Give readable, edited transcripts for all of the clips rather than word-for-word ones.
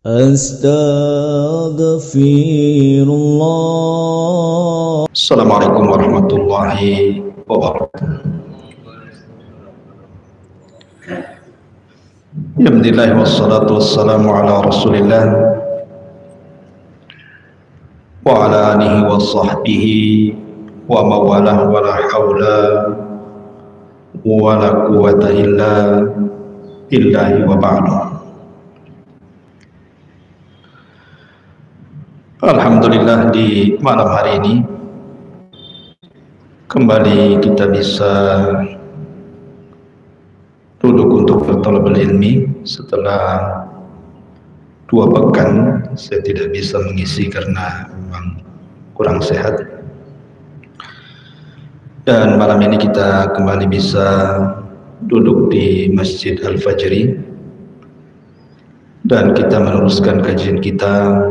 Astaghfirullah. Assalamualaikum warahmatullahi wabarakatuh. Alhamdulillah wassalatu wassalamu ala Rasulillah wa ala alihi wa sahbihi wa mawalah wa la hawla wa la quwwata illa billahi wa ba'du. Alhamdulillah, di malam hari ini kembali kita bisa duduk untuk bertolabul ilmi setelah 2 pekan saya tidak bisa mengisi karena memang kurang sehat. Dan malam ini kita kembali bisa duduk di Masjid Al-Fajri dan kita meneruskan kajian kita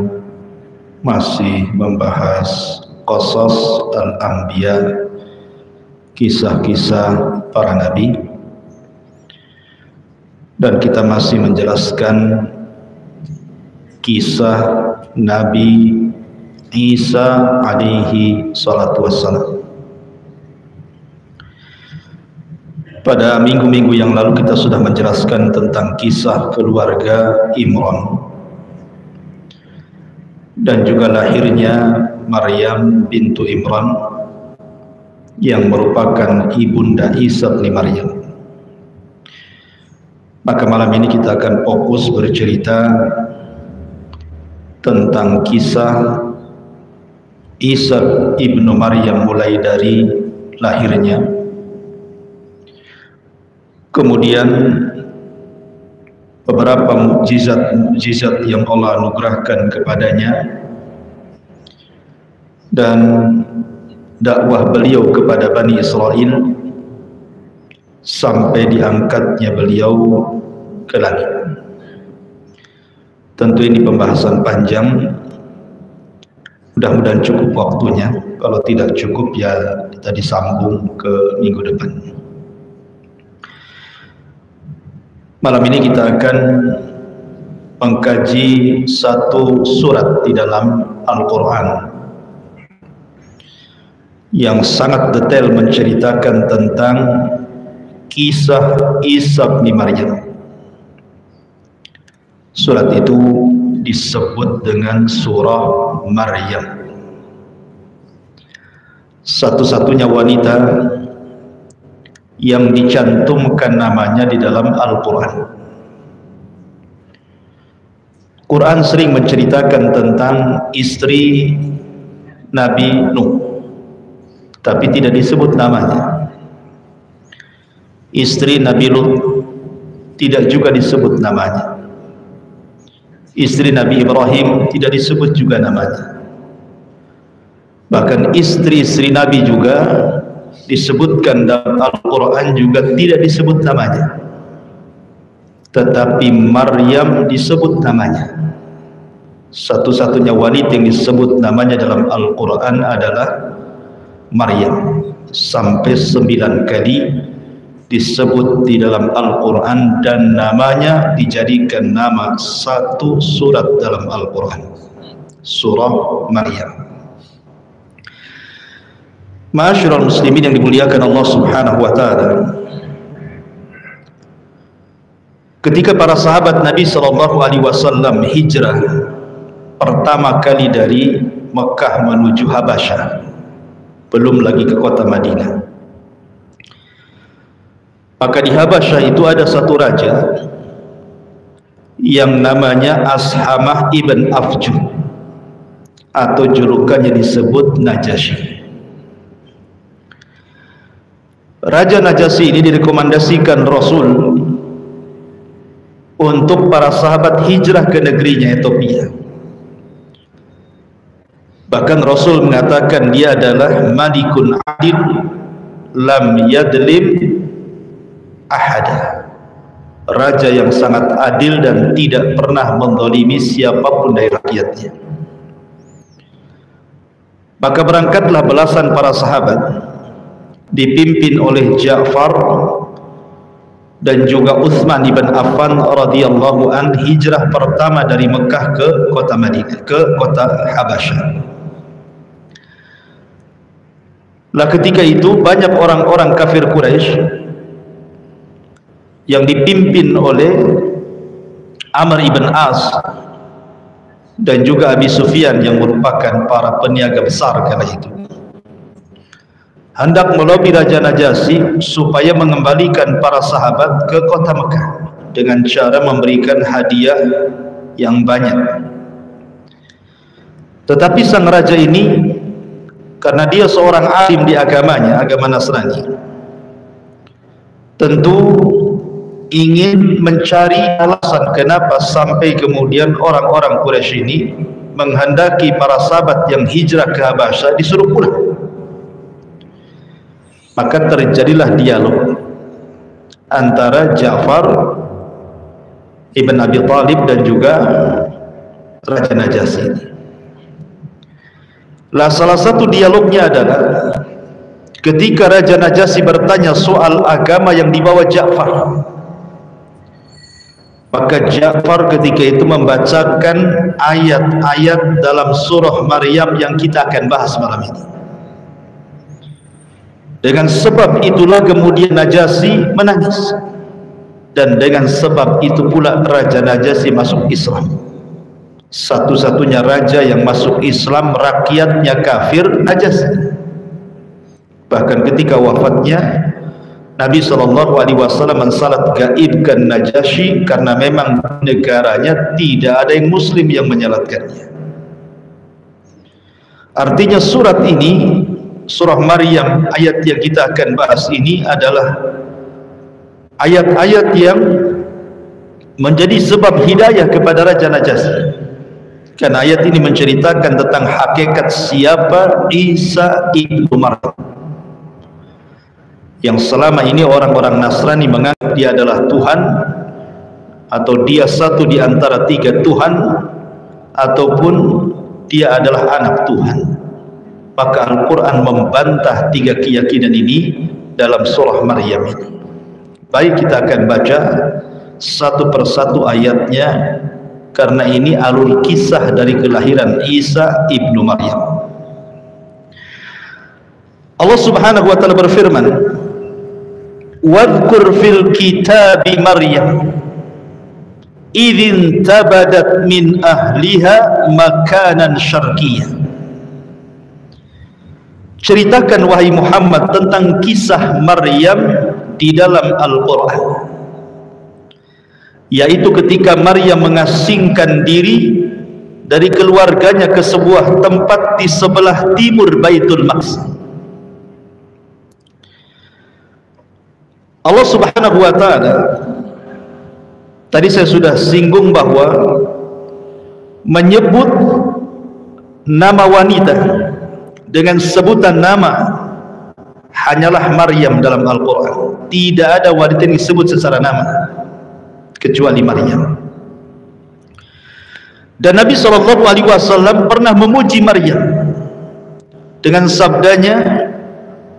masih membahas Qasas Al-Anbiya, kisah-kisah para nabi, dan kita masih menjelaskan kisah Nabi Isa alaihi salatu wassalam. Pada minggu-minggu yang lalu kita sudah menjelaskan tentang kisah keluarga Imran dan juga lahirnya Maryam bintu Imran yang merupakan ibunda Isa bin Maryam. Maka malam ini kita akan fokus bercerita tentang kisah Isa ibnu Maryam mulai dari lahirnya, kemudian beberapa mukjizat yang Allah anugerahkan kepadanya, dan dakwah beliau kepada Bani Israel sampai diangkatnya beliau ke langit. Tentu ini pembahasan panjang, mudah-mudahan cukup waktunya. Kalau tidak cukup ya kita disambung ke minggu depan. Malam ini kita akan mengkaji satu surat di dalam Al-Quran yang sangat detail menceritakan tentang kisah Isa bin Maryam. Surat itu disebut dengan surah Maryam. Satu-satunya wanita yang dicantumkan namanya di dalam Al-Quran. Quran sering menceritakan tentang istri Nabi Nuh, tapi tidak disebut namanya. Istri Nabi Lut tidak juga disebut namanya. Istri Nabi Ibrahim tidak disebut juga namanya. Bahkan istri-istri Nabi juga disebutkan dalam Al-Quran juga tidak disebut namanya, tetapi Maryam disebut namanya. Satu-satunya wanita yang disebut namanya dalam Al-Quran adalah Maryam. Sampai 9 kali disebut di dalam Al-Quran dan namanya dijadikan nama satu surat dalam Al-Quran, surah Maryam. Ma'asyiral muslimin yang dimuliakan Allah Subhanahu wa taala, ketika para sahabat Nabi sallallahu alaihi wasallam hijrah pertama kali dari Mekah menuju Habasyah, belum lagi ke kota Madinah, maka di Habasyah itu ada satu raja yang namanya Ashamah ibn Afjuh, atau julukannya disebut Najasyi. Raja Najasyi ini direkomendasikan Rasul untuk para sahabat hijrah ke negerinya Ethiopia. Bahkan Rasul mengatakan dia adalah Malikun Adil lam yadlim ahada, raja yang sangat adil dan tidak pernah menzalimi siapapun dari rakyatnya. Maka berangkatlah belasan para sahabat dipimpin oleh Ja'far dan juga Utsman ibn Affan radhiyallahu an hijrah pertama dari Mekah ke kota Madinah, ke kota Habasyah. Lah ketika itu banyak orang-orang kafir Quraisy yang dipimpin oleh Amr ibn As dan juga Abi Sufyan yang merupakan para peniaga besar kala itu, hendak melobi Raja Najasyi supaya mengembalikan para sahabat ke kota Mekah dengan cara memberikan hadiah yang banyak. Tetapi sang raja ini, karena dia seorang alim di agamanya, agama Nasrani, tentu ingin mencari alasan kenapa sampai kemudian orang-orang Quraisy ini menghendaki para sahabat yang hijrah ke Habasyah disuruh pulang. Maka terjadilah dialog antara Ja'far ibn Abi Thalib dan juga Raja Najasyi. Lah salah satu dialognya adalah ketika Raja Najasyi bertanya soal agama yang dibawa Ja'far, maka Ja'far ketika itu membacakan ayat-ayat dalam surah Maryam yang kita akan bahas malam ini. Dengan sebab itulah kemudian Najasyi menangis, dan dengan sebab itu pula Raja Najasyi masuk Islam. Satu-satunya raja yang masuk Islam, rakyatnya kafir, Najasyi. Bahkan ketika wafatnya Nabi SAW mensalat gaibkan Najasyi karena memang negaranya tidak ada yang muslim yang menyalatkannya. Artinya surat ini, surah Maryam, ayat yang kita akan bahas ini adalah ayat-ayat yang menjadi sebab hidayah kepada Raja Najasyi. Karena ayat ini menceritakan tentang hakikat siapa Isa ibnu Maryam, yang selama ini orang-orang Nasrani menganggap dia adalah Tuhan, atau dia satu di antara tiga Tuhan, ataupun dia adalah anak Tuhan. Maka Al-Quran membantah tiga keyakinan ini dalam surah Maryam ini. Baik, kita akan baca satu persatu ayatnya, karena ini alur kisah dari kelahiran Isa ibnu Maryam. Allah Subhanahu wa ta'ala berfirman, "Wadhkur fil kitabi Maryam idhin tabadat min ahliha makanan syarqiyah." Ceritakan wahai Muhammad tentang kisah Maryam di dalam Al-Quran, yaitu ketika Maryam mengasingkan diri dari keluarganya ke sebuah tempat di sebelah timur Baitul Maqdis. Allah Subhanahu wa ta'ala, tadi saya sudah singgung bahwa menyebut nama wanita dengan sebutan nama hanyalah Maryam dalam Al-Quran. Tidak ada wanita yang disebut secara nama kecuali Maryam. Dan Nabi SAW pernah memuji Maryam dengan sabdanya,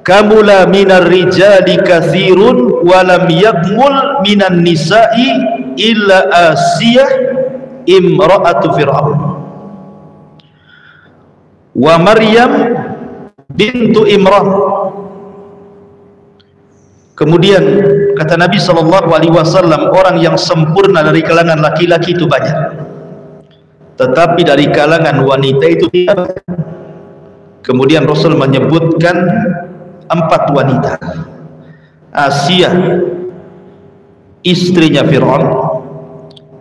"Kamula minar rijali kathirun walam yakmul minan nisa'i illa Asiyah imra'atu Fir'aun wa Maryam bintu Imran." Kemudian kata Nabi SAW, orang yang sempurna dari kalangan laki-laki itu banyak, tetapi dari kalangan wanita itu tidak. Kemudian Rasul menyebutkan 4 wanita: Asiyah istrinya Fir'aun,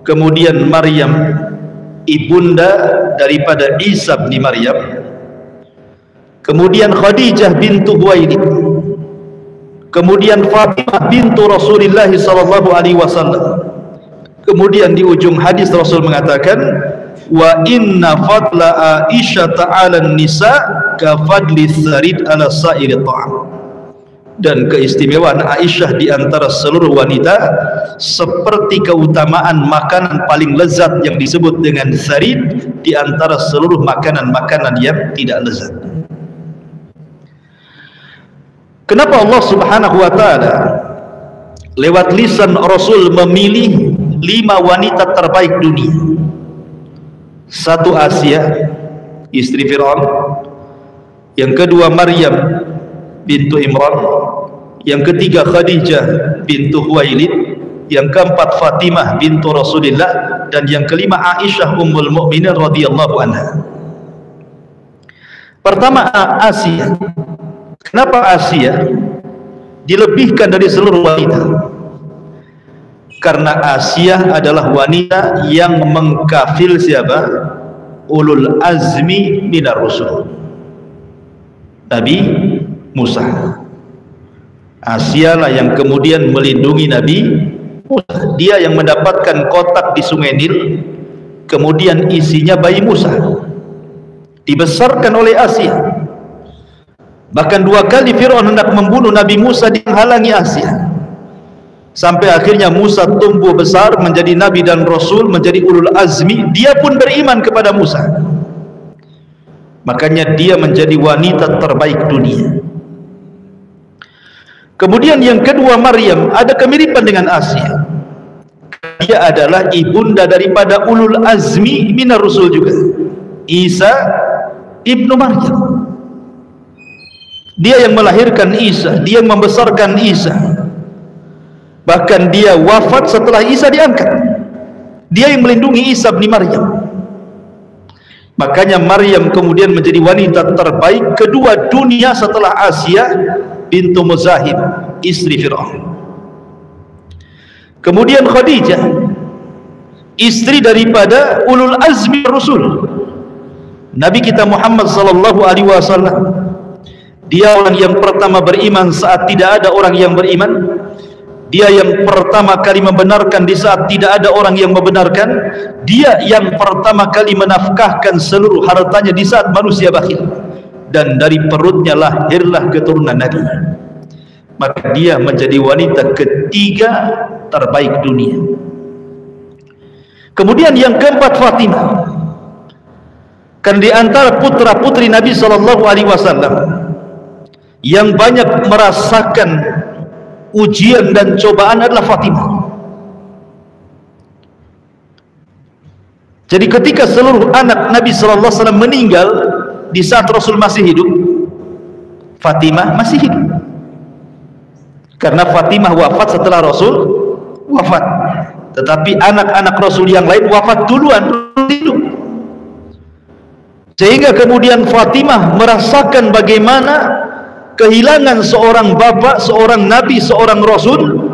kemudian Maryam ibunda daripada Isa bin Maryam, kemudian Khadijah bintu Huwailid, kemudian Fatimah bintu Rasulullah SAW. Kemudian di ujung hadis Rasul mengatakan, "Wa inna fadla Aisyah ta'ala nisa ka fadli tsarid ala sa'iri ta'am." Dan keistimewaan Aisyah di antara seluruh wanita seperti keutamaan makanan paling lezat yang disebut dengan tsarid di antara seluruh makanan-makanan yang tidak lezat. Kenapa Allah Subhanahu wa ta'ala lewat lisan Rasul memilih 5 wanita terbaik dunia. 1 Asia, istri Fir'aun. Yang kedua Maryam bintu Imran. Yang ketiga Khadijah bintu Huwailid. Yang keempat Fatimah bintu Rasulullah. Dan yang kelima Aisyah ummul mukminin radhiyallahu anha. Pertama Asia. Kenapa Asia dilebihkan dari seluruh wanita? Karena Asia adalah wanita yang mengkafil siapa? Ulul azmi minar rusul, Nabi Musa. Asia lah yang kemudian melindungi Nabi Musa. Dia yang mendapatkan kotak di Sungai Nil, kemudian isinya bayi Musa, dibesarkan oleh Asia. Bahkan 2 kali Fir'aun hendak membunuh Nabi Musa, dihalangi Asia. Sampai akhirnya Musa tumbuh besar menjadi Nabi dan Rasul, menjadi ulul azmi. Dia pun beriman kepada Musa. Makanya dia menjadi wanita terbaik dunia. Kemudian yang kedua Maryam, ada kemiripan dengan Asia. Dia adalah ibunda daripada ulul azmi minar rusul juga, Isa ibnu Maryam. Dia yang melahirkan Isa, dia yang membesarkan Isa. Bahkan dia wafat setelah Isa diangkat. Dia yang melindungi Isa bin Maryam. Makanya Maryam kemudian menjadi wanita terbaik kedua dunia setelah Asia bintu Muzahib, istri Fir'aun. Kemudian Khadijah, istri daripada ulul azmi Rasul, Nabi kita Muhammad sallallahu alaihi wasallam. Dia orang yang pertama beriman saat tidak ada orang yang beriman. Dia yang pertama kali membenarkan di saat tidak ada orang yang membenarkan. Dia yang pertama kali menafkahkan seluruh hartanya di saat manusia bakhil. Dan dari perutnya lahirlah keturunan Nabi. Maka dia menjadi wanita ketiga terbaik dunia. Kemudian yang keempat Fatimah. Kan di antara putra putri Nabi SAW yang banyak merasakan ujian dan cobaan adalah Fatimah. Jadi ketika seluruh anak Nabi SAW meninggal di saat Rasul masih hidup, Fatimah masih hidup. Karena Fatimah wafat setelah Rasul wafat. Tetapi anak-anak Rasul yang lain wafat duluan, hidup. Sehingga kemudian Fatimah merasakan bagaimana kehilangan seorang bapak, seorang nabi, seorang rasul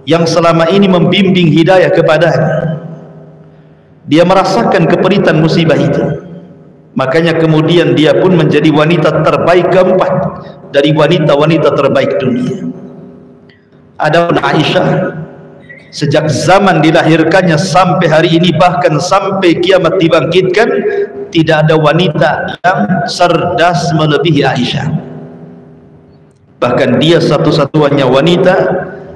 yang selama ini membimbing hidayah kepadanya. Dia merasakan keperitan musibah itu. Makanya kemudian dia pun menjadi wanita terbaik keempat dari wanita-wanita terbaik dunia. Adapun Aisyah, sejak zaman dilahirkannya sampai hari ini, bahkan sampai kiamat dibangkitkan, tidak ada wanita yang cerdas melebihi Aisyah. Bahkan dia satu-satunya wanita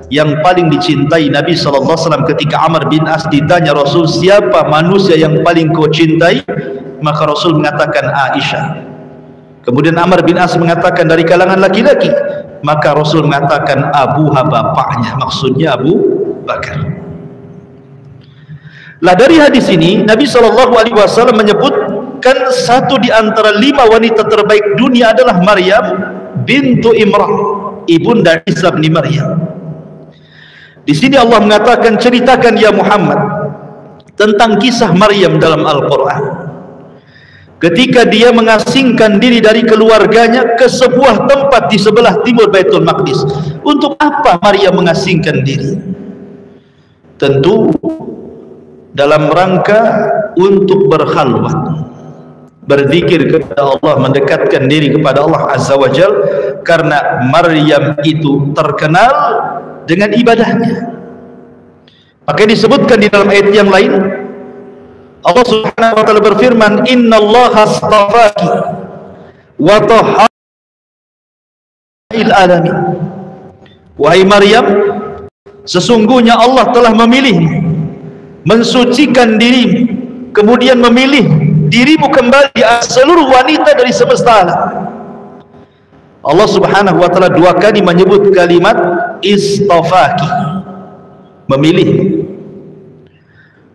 yang paling dicintai Nabi SAW. Ketika Amr bin As ditanya Rasul, siapa manusia yang paling kau cintai? Maka Rasul mengatakan Aisyah. Kemudian Amr bin As mengatakan dari kalangan laki-laki. Maka Rasul mengatakan abuha, bapaknya, maksudnya Abu Bakar. Lah dari hadis ini Nabi SAW menyebutkan satu di antara 5 wanita terbaik dunia adalah Maryam bintu Imran, ibunda Isa bin Maryam. Di sini Allah mengatakan, ceritakan ya Muhammad tentang kisah Maryam dalam Al-Quran. Ketika dia mengasingkan diri dari keluarganya ke sebuah tempat di sebelah timur Baitul Maqdis. Untuk apa Maryam mengasingkan diri? Tentu dalam rangka untuk berkhalwat, berzikir kepada Allah, mendekatkan diri kepada Allah Azza wa Jal. Karena Maryam itu terkenal dengan ibadahnya. Maka disebutkan di dalam ayat yang lain, Allah Subhanahu wa taala berfirman, innallaha astafaki wa tahharil alamin. Wahai Maryam, sesungguhnya Allah telah memilihmu, mensucikan dirimu, kemudian memilih dirimu kembali seluruh wanita dari semesta alam. Allah Subhanahu wa taala dua kali menyebut kalimat istafaki, memilih.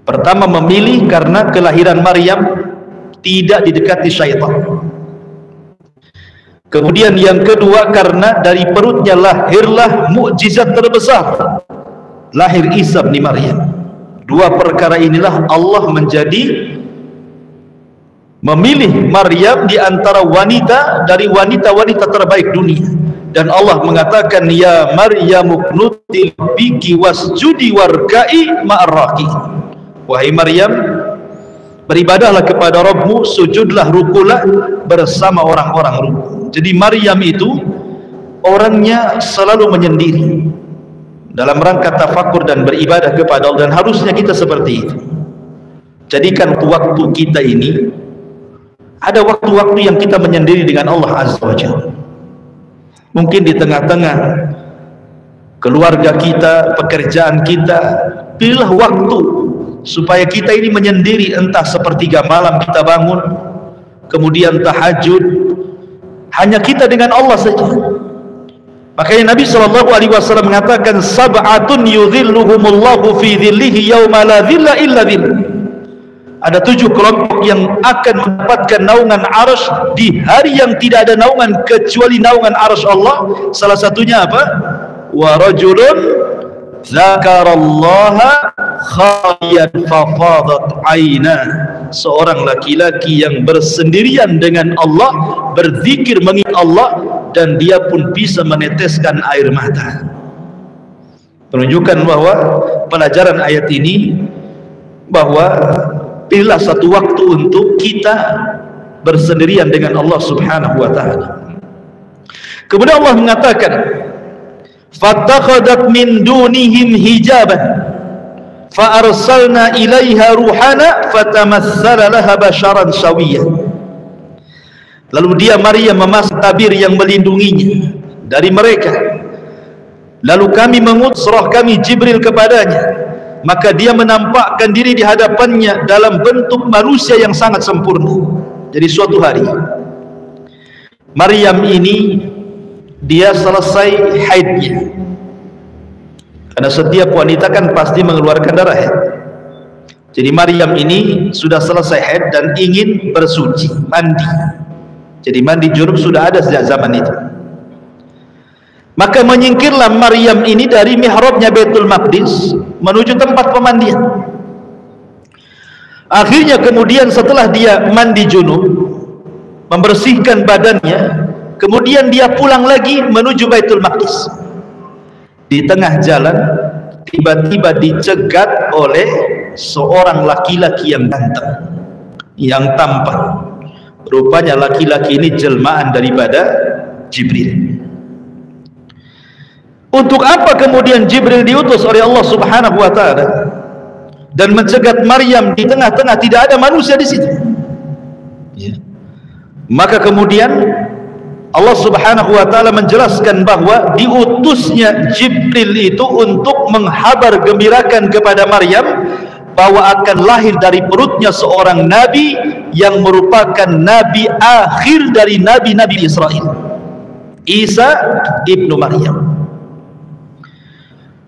Pertama memilih karena kelahiran Maryam tidak didekati syaitan. Kemudian yang kedua karena dari perutnya lahirlah mukjizat terbesar, lahir Isa bin Maryam. Dua perkara inilah Allah menjadi memilih Maryam di antara wanita dari wanita-wanita terbaik dunia. Dan Allah mengatakan, ya Maryam uqnuti biki wasjudi warka'i ma'arraqi. Wahai Maryam, beribadahlah kepada Rabbmu, sujudlah, rukulah bersama orang-orang ruku. Jadi Maryam itu orangnya selalu menyendiri dalam rangka tafakur dan beribadah kepada Allah, dan harusnya kita seperti itu. Jadikan waktu kita ini ada waktu-waktu yang kita menyendiri dengan Allah Azza wa Jalla. Mungkin di tengah-tengah keluarga kita, pekerjaan kita, pilihlah waktu supaya kita ini menyendiri, entah sepertiga malam kita bangun, kemudian tahajud, hanya kita dengan Allah saja. Makanya Nabi SAW mengatakan, sab'atun yudhilluhumullahu fi dhillihi yawma la dhilla illa dhilluh. Ada 7 kelompok yang akan mendapatkan naungan arasy di hari yang tidak ada naungan kecuali naungan arasy Allah. Salah satunya apa? Wa rajulun dzakarallaha khaliyan fafadat aina. Seorang laki-laki yang bersendirian dengan Allah, berzikir mengingat Allah, dan dia pun bisa meneteskan air mata. Menunjukkan bahwa pelajaran ayat ini, bahwa pilihlah satu waktu untuk kita bersendirian dengan Allah Subhanahu wa ta'ala. Kemudian Allah mengatakan, fattakhadat min dunihim hijaban fa arsalna ilaiha ruhana fatamassala laha basharan sawiyya. Lalu dia Maryam memasang tabir yang melindunginya dari mereka. Lalu kami mengutus roh kami Jibril kepadanya, maka dia menampakkan diri di hadapannya dalam bentuk manusia yang sangat sempurna. Jadi suatu hari Maryam ini dia selesai haidnya, karena setiap wanita kan pasti mengeluarkan darah haid. Jadi Maryam ini sudah selesai haid dan ingin bersuci, mandi. Jadi mandi junub sudah ada sejak zaman itu. Maka menyingkirlah Maryam ini dari mihrabnya Baitul Maqdis menuju tempat pemandian. Akhirnya kemudian setelah dia mandi junub, membersihkan badannya, kemudian dia pulang lagi menuju Baitul Maqdis. Di tengah jalan tiba-tiba dicegat oleh seorang laki-laki yang ganteng, yang tampan. Rupanya laki-laki ini jelmaan daripada Jibril. Untuk apa kemudian Jibril diutus oleh Allah Subhanahu wa ta'ala dan mencegat Maryam di tengah-tengah tidak ada manusia di situ? Ya. Maka kemudian Allah Subhanahu wa ta'ala menjelaskan bahwa diutusnya Jibril itu untuk menghabar gembirakan kepada Maryam bahwa akan lahir dari perutnya seorang nabi yang merupakan nabi akhir dari nabi-nabi Israel, Isa ibnu Maryam.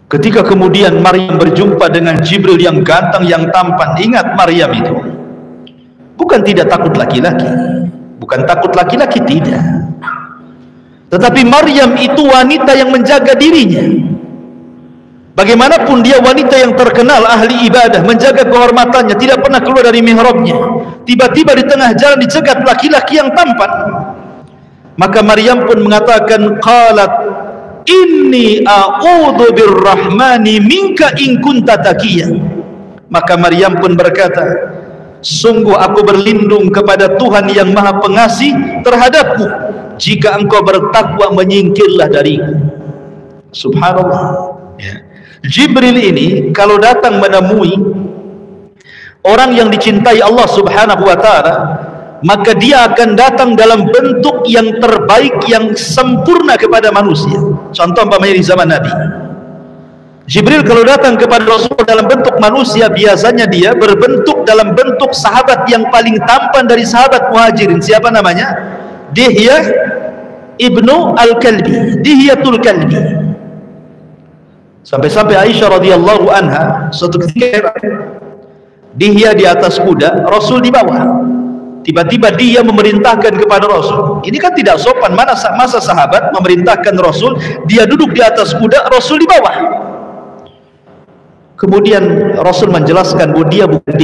Ketika kemudian Maryam berjumpa dengan Jibril yang ganteng, yang tampan, ingat Maryam itu bukan tidak takut laki-laki, bukan takut laki-laki, tidak. Tetapi Maryam itu wanita yang menjaga dirinya. Bagaimanapun dia wanita yang terkenal ahli ibadah, menjaga kehormatannya, tidak pernah keluar dari mihrabnya. Tiba-tiba di tengah jalan dicegat laki-laki yang tampan. Maka Maryam pun mengatakan, qalat inni a'udzu birrahmani minka in kunta taqiyya. Maka Maryam pun berkata, sungguh aku berlindung kepada Tuhan yang Maha Pengasih terhadapmu, jika engkau bertakwa menyingkirlah dariku. Subhanallah. Ya. Jibril ini kalau datang menemui orang yang dicintai Allah Subhanahu wa ta'ala, maka dia akan datang dalam bentuk yang terbaik, yang sempurna kepada manusia. Contoh umpamanya di zaman Nabi, Jibril kalau datang kepada Rasul dalam bentuk manusia, biasanya dia berbentuk dalam bentuk sahabat yang paling tampan dari sahabat Muhajirin. Siapa namanya? Dihyah ibnu al-Kalbi, Dihyatul Kalbi. Sampai-sampai Aisyah radhiyallahu anha suatu ketika Dihya di atas kuda, Rasul di bawah. Tiba-tiba dia memerintahkan kepada Rasul. Ini kan tidak sopan, masa sahabat memerintahkan Rasul, dia duduk di atas kuda, Rasul di bawah. Kemudian Rasul menjelaskan bahwa dia bukan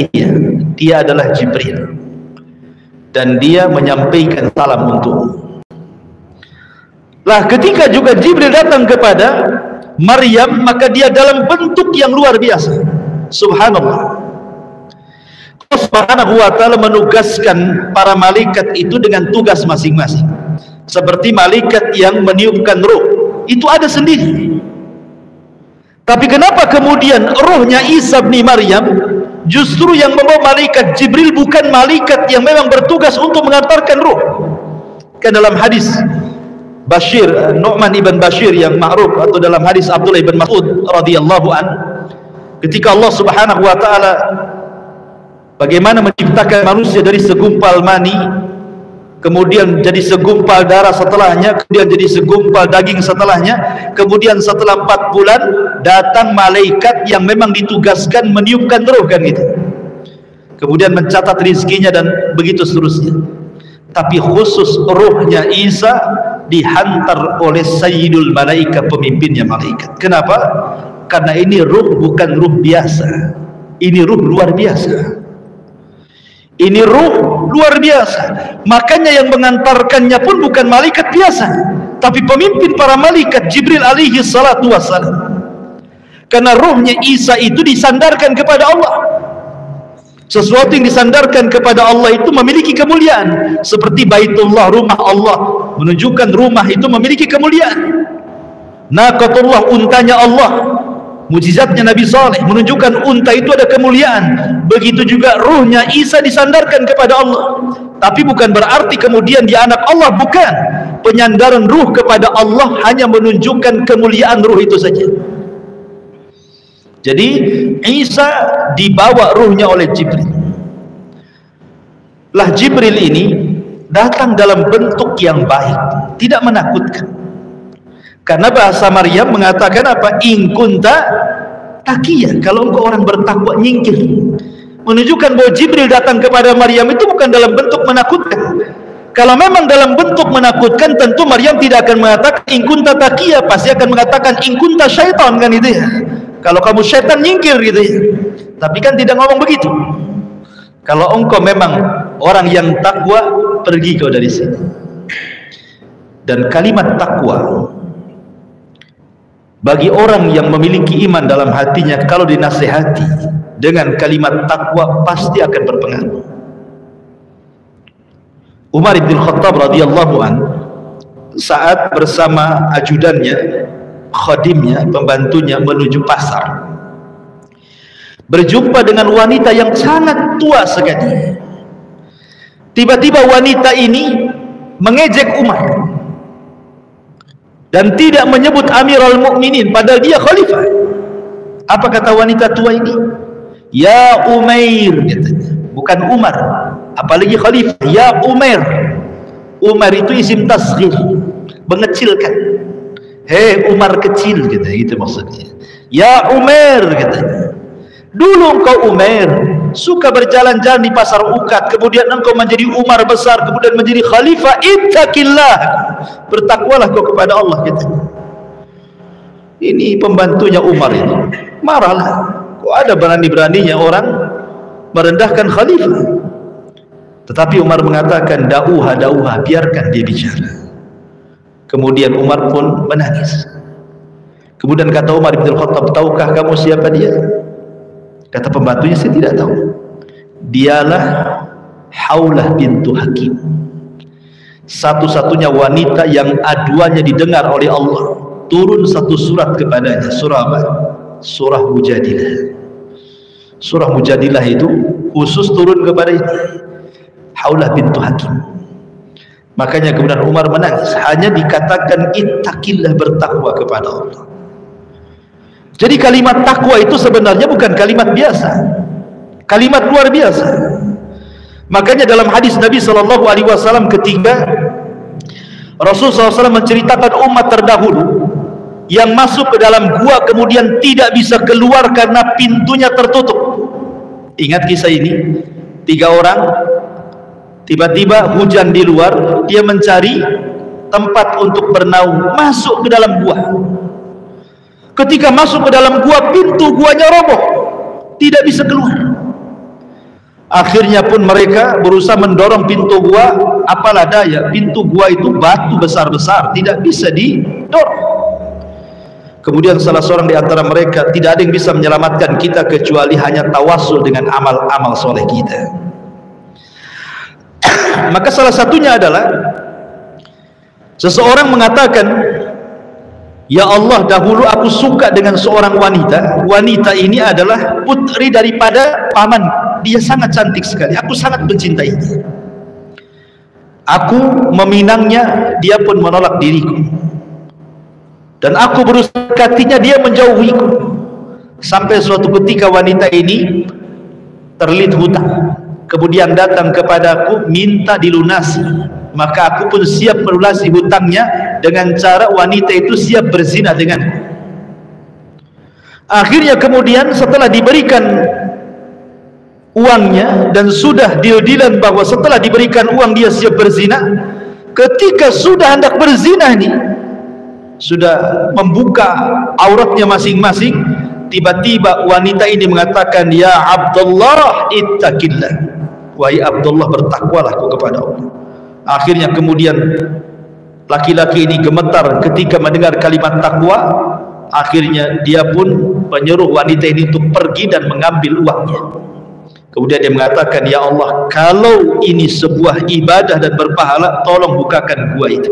dia adalah Jibril, dan dia menyampaikan salam untukmu. Lah ketika juga Jibril datang kepada Maryam, maka dia dalam bentuk yang luar biasa. Subhanallah. Allah Subhanahu wa ta'ala menugaskan para malaikat itu dengan tugas masing-masing. Seperti malaikat yang meniupkan ruh, itu ada sendiri. Tapi kenapa kemudian rohnya Isa bin Maryam justru yang membawa malaikat Jibril, bukan malaikat yang memang bertugas untuk mengantarkan ruh? Kan dalam hadis Bashir, Nu'man ibn Bashir yang ma'ruf, atau dalam hadis Abdullah ibn Mas'ud radhiyallahu an, ketika Allah Subhanahu wa ta'ala bagaimana menciptakan manusia dari segumpal mani, kemudian jadi segumpal darah setelahnya, kemudian jadi segumpal daging setelahnya, kemudian setelah 4 bulan datang malaikat yang memang ditugaskan meniupkan ruh, kan gitu, kemudian mencatat rizkinya dan begitu seterusnya. Tapi khusus ruhnya Isa dihantar oleh Sayyidul Malaika, pemimpinnya malaikat. Kenapa? Karena ini ruh bukan ruh biasa, ini ruh luar biasa. Ini ruh luar biasa. Makanya yang mengantarkannya pun bukan malaikat biasa, tapi pemimpin para malaikat, Jibril alaihi salatu wassalam. Karena ruhnya Isa itu disandarkan kepada Allah. Sesuatu yang disandarkan kepada Allah itu memiliki kemuliaan. Seperti Baitullah, rumah Allah, menunjukkan rumah itu memiliki kemuliaan. Naqatullah, untanya Allah, mujizatnya Nabi Saleh menunjukkan unta itu ada kemuliaan. Begitu juga ruhnya Isa disandarkan kepada Allah. Tapi bukan berarti kemudian dia anak Allah, bukan. Penyandaran ruh kepada Allah hanya menunjukkan kemuliaan ruh itu saja. Jadi Isa dibawa ruhnya oleh Jibril. Lah Jibril ini datang dalam bentuk yang baik, tidak menakutkan. Karena bahasa Maryam mengatakan apa? In kunta taqiyya, kalau engkau orang bertakwa, nyingkir. Menunjukkan bahwa Jibril datang kepada Maryam itu bukan dalam bentuk menakutkan. Kalau memang dalam bentuk menakutkan, tentu Maryam tidak akan mengatakan in kunta taqiyya, pasti akan mengatakan in kunta syaitan, kan itu ya. Kalau kamu syaitan, nyingkir gitu ya. Tapi kan tidak ngomong begitu. Kalau engkau memang orang yang takwa, pergi kau dari sini. Dan kalimat takwa bagi orang yang memiliki iman dalam hatinya, kalau dinasihati dengan kalimat takwa pasti akan berpengaruh. Umar bin Khattab radhiyallahu an saat bersama ajudannya, khadimnya, pembantunya menuju pasar, berjumpa dengan wanita yang sangat tua sekali. Tiba-tiba wanita ini mengejek Umar dan tidak menyebut Amirul Mukminin, padahal dia khalifah. Apa kata wanita tua ini? Ya Umair, katanya, bukan Umar, apalagi khalifah. Ya Umair. Umar itu isim tasghir, mengecilkan. Hei Umar kecil, gitu maksudnya. Ya Umar, katanya, dulu engkau Umar suka berjalan-jalan di pasar ukat, kemudian engkau menjadi Umar besar, kemudian menjadi khalifah. Ittaqillah, bertakwalah kau kepada Allah, katanya. Ini pembantunya Umar ini marahlah. Kok ada berani-beraninya orang merendahkan khalifah? Tetapi Umar mengatakan dauha, biarkan dia bicara. Kemudian Umar pun menangis. Kemudian kata Umar bin Khattab, tahukah kamu siapa dia? Kata pembantunya, saya tidak tahu. Dialah Haulah bintu Hakim, satu-satunya wanita yang aduannya didengar oleh Allah. Turun satu surat kepadanya. Surah apa? Surah Mujadilah. Surah Mujadilah itu khusus turun kepada Haulah bintu Hakim. Makanya kemudian Umar menangis. Hanya dikatakan ittaqillah, bertakwa kepada Allah. Jadi kalimat takwa itu sebenarnya bukan kalimat biasa, kalimat luar biasa. Makanya dalam hadis Nabi SAW ketika Rasulullah SAW menceritakan umat terdahulu yang masuk ke dalam gua kemudian tidak bisa keluar karena pintunya tertutup. Ingat kisah ini? 3 orang, tiba-tiba hujan di luar, dia mencari tempat untuk bernaung, masuk ke dalam gua. Ketika masuk ke dalam gua, pintu guanya roboh, tidak bisa keluar. Akhirnya pun mereka berusaha mendorong pintu gua, apalah daya, pintu gua itu batu besar-besar, tidak bisa didorong. Kemudian salah seorang di antara mereka, tidak ada yang bisa menyelamatkan kita kecuali hanya tawasul dengan amal-amal soleh kita. Maka salah satunya adalah seseorang mengatakan, ya Allah, dahulu aku suka dengan seorang wanita. Wanita ini adalah putri daripada paman. Dia sangat cantik sekali. Aku sangat mencintainya. Aku meminangnya, dia pun menolak diriku. Dan aku berusaha mendekatinya, dia menjauhiku. Sampai suatu ketika wanita ini terlilit hutang. Kemudian datang kepadaku minta dilunasi. Maka aku pun siap melunasi hutangnya dengan cara wanita itu siap berzina denganku. Akhirnya kemudian setelah diberikan uangnya dan sudah deal-dealan bahwa setelah diberikan uang dia siap berzina, ketika sudah hendak berzina ini, sudah membuka auratnya masing-masing, tiba-tiba wanita ini mengatakan, ya Abdullah ittaqillah, wahai Abdullah, bertakwalah kau kepada Allah. Akhirnya kemudian laki-laki ini gemetar ketika mendengar kalimat takwa. Akhirnya dia pun menyuruh wanita ini untuk pergi dan mengambil uangnya. Kemudian dia mengatakan, ya Allah, kalau ini sebuah ibadah dan berpahala, tolong bukakan gua itu.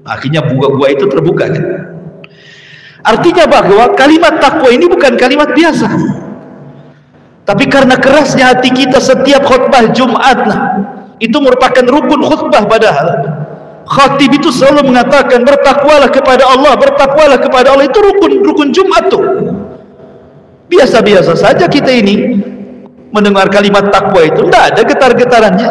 Akhirnya gua itu terbuka kan? Artinya bahwa kalimat takwa ini bukan kalimat biasa, tapi karena kerasnya hati kita setiap khutbah Jumat, itu merupakan rukun khutbah. Padahal khatib itu selalu mengatakan bertakwalah kepada Allah, bertakwalah kepada Allah. Itu rukun Jumat tuh. Biasa-biasa saja kita ini mendengar kalimat takwa itu, tidak ada getar-getarannya.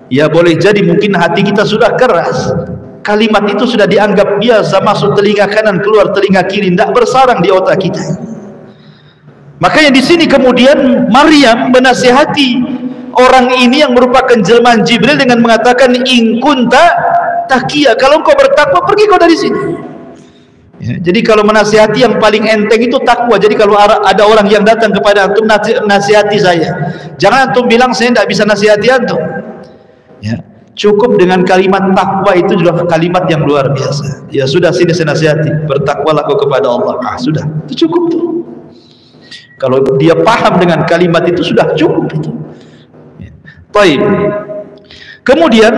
Ya boleh jadi mungkin hati kita sudah keras, kalimat itu sudah dianggap biasa, masuk telinga kanan keluar telinga kiri, tidak bersarang di otak kita. Makanya di sini kemudian Maryam menasihati orang ini yang merupakan jelmaan Jibril dengan mengatakan, in kunta taqiya, kalau engkau bertakwa pergi kau dari sini. Ya, jadi kalau menasihati yang paling enteng itu takwa. Jadi kalau ada orang yang datang kepada antum, nasihati saya, jangan antum bilang saya tidak bisa nasihati antum. Ya, cukup dengan kalimat takwa, itu sudah kalimat yang luar biasa. Ya sudah, sini saya nasihati, bertakwalah kau kepada Allah. Sudah, itu cukup tuh. Kalau dia paham dengan kalimat itu sudah cukup itu. Baik. Kemudian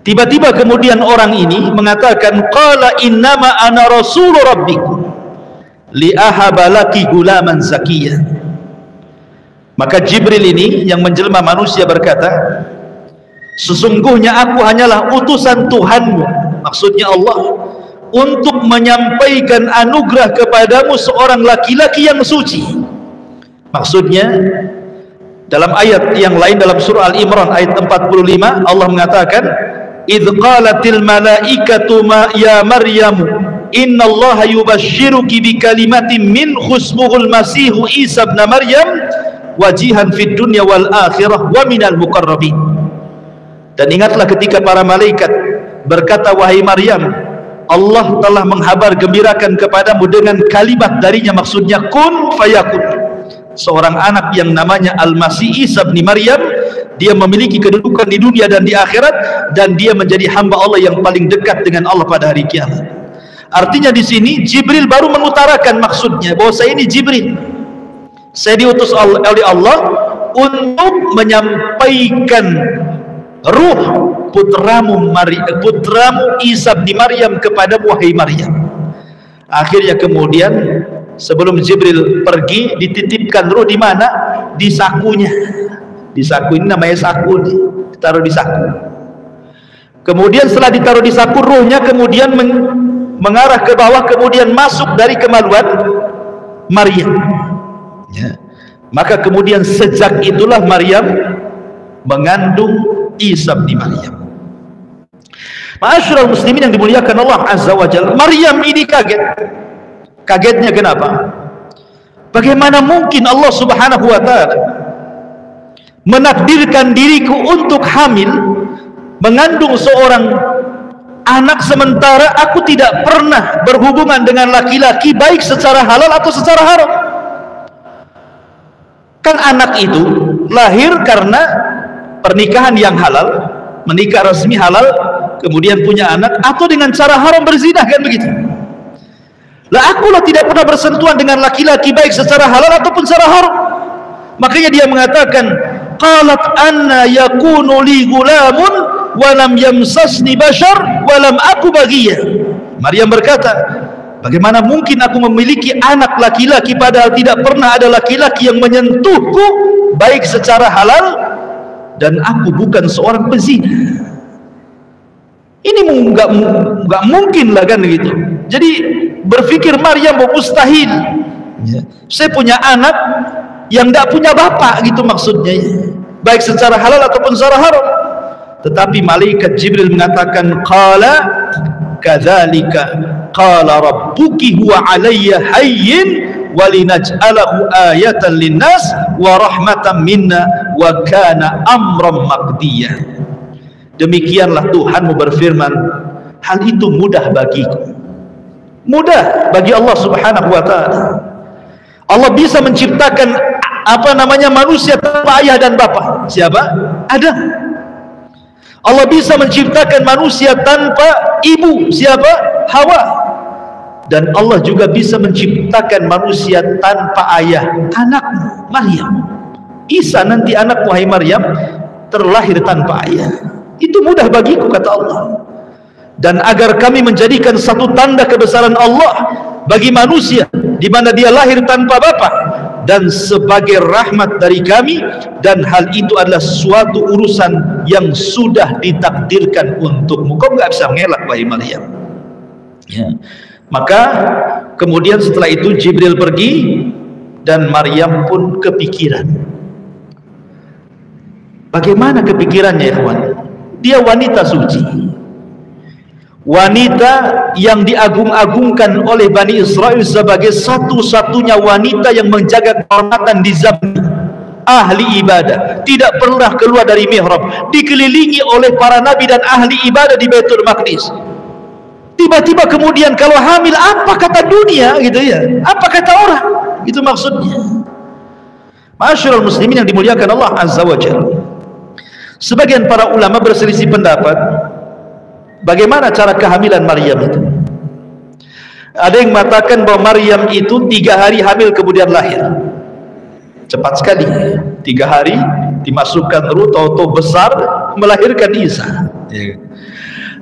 tiba-tiba kemudian orang ini mengatakan, qala innama ana rasul rabbik li ahaba laki gulaman zakiyya. Maka Jibril ini yang menjelma manusia berkata, sesungguhnya aku hanyalah utusan Tuhanmu, maksudnya Allah, untuk menyampaikan anugerah kepadamu seorang laki-laki yang suci. Maksudnya dalam ayat yang lain dalam surah Al-Imran ayat 45, Allah mengatakan, idh qalatil malaikatu ya Maryamu innallaha yubashshiruki bi kalimatin min khusmuhul masihu Isa ibn Maryam wajihan fid dunya wal akhirah wa minal muqarrabin. Dan ingatlah ketika para malaikat berkata, wahai Maryam, Allah telah menghabar gembirakan kepadamu dengan kalimat darinya, maksudnya kun fayakun. Seorang anak yang namanya Al-Masih Isa bin Maryam, dia memiliki kedudukan di dunia dan di akhirat, dan dia menjadi hamba Allah yang paling dekat dengan Allah pada hari kiamat. Artinya di sini Jibril baru mengutarakan maksudnya bahwa saya ini Jibril, saya diutus oleh Allah untuk menyampaikan ruh putramu Isa bin Maryam kepada wahai Maryam. Akhirnya kemudian sebelum Jibril pergi, dititipkan ruh di mana? Di sakunya. Di saku ini namanya saku, ditaruh di saku. Kemudian setelah ditaruh di saku, ruhnya kemudian mengarah ke bawah, kemudian masuk dari kemaluan Maryam. Ya. Maka kemudian sejak itulah Maryam mengandung Isa bin Maryam. Ma'asyiral muslimin yang dimuliakan Allah Azza wa Jalla, Maryam ini kaget. Kagetnya kenapa? Bagaimana mungkin Allah Subhanahu wa taala menakdirkan diriku untuk hamil, mengandung seorang anak, sementara aku tidak pernah berhubungan dengan laki-laki, baik secara halal atau secara haram. Kan anak itu lahir karena pernikahan yang halal, menikah resmi halal, kemudian punya anak, atau dengan cara haram berzina, kan begitu. Lah akulah tidak pernah bersentuhan dengan laki-laki, baik secara halal ataupun secara haram. Makanya dia mengatakan, qalat anna yakunu li gulamun wa lam yamsasni bashar wa lam aku baghiyya. Maryam berkata, bagaimana mungkin aku memiliki anak laki-laki padahal tidak pernah ada laki-laki yang menyentuhku baik secara halal, dan aku bukan seorang pezina. Ini nggak mungkin lah, kan gitu. Jadi berpikir Maryam mustahil, ya, saya punya anak yang tidak punya bapak, gitu maksudnya, ya, baik secara halal ataupun secara haram. Tetapi malaikat Jibril mengatakan, qala kadzalika qala rabbuki huwa alayya hayyin walinaj'alahu ayatan linnas wa rahmatan minna wa kana amran maqdiyah. Demikianlah Tuhanmu berfirman, hal itu mudah bagiku. Mudah bagi Allah Subhanahu wa taala. Allah bisa menciptakan manusia tanpa ayah dan bapak. Siapa? Adam. Allah bisa menciptakan manusia tanpa ibu. Siapa? Hawa. Dan Allah juga bisa menciptakan manusia tanpa ayah, anakmu Maryam. Isa nanti anakmu, hai Maryam, terlahir tanpa ayah. Itu mudah bagiku, kata Allah. Dan agar kami menjadikan satu tanda kebesaran Allah bagi manusia, di mana dia lahir tanpa bapa, dan sebagai rahmat dari kami, dan hal itu adalah suatu urusan yang sudah ditakdirkan untukmu. Kau nggak bisa mengelak, wahai Maryam. Ya. Maka kemudian setelah itu Jibril pergi, dan Maryam pun kepikiran. Bagaimana kepikirannya, ikhwan? Dia wanita suci, wanita yang diagung-agungkan oleh Bani Israel sebagai satu-satunya wanita yang menjaga kehormatan di zaman, ahli ibadah, tidak pernah keluar dari mihrab, dikelilingi oleh para nabi dan ahli ibadah di Baitul Maqdis. Tiba-tiba kemudian kalau hamil, apa kata dunia, gitu ya, apa kata orang, itu maksudnya. Ma'asyiral muslimin yang dimuliakan Allah Azza wa Jalla, sebagian para ulama berselisih pendapat bagaimana cara kehamilan Maryam itu. Ada yang mengatakan bahwa Maryam itu 3 hari hamil kemudian lahir. Cepat sekali, 3 hari dimasukkan ruh, tahu-tahu besar melahirkan Isa.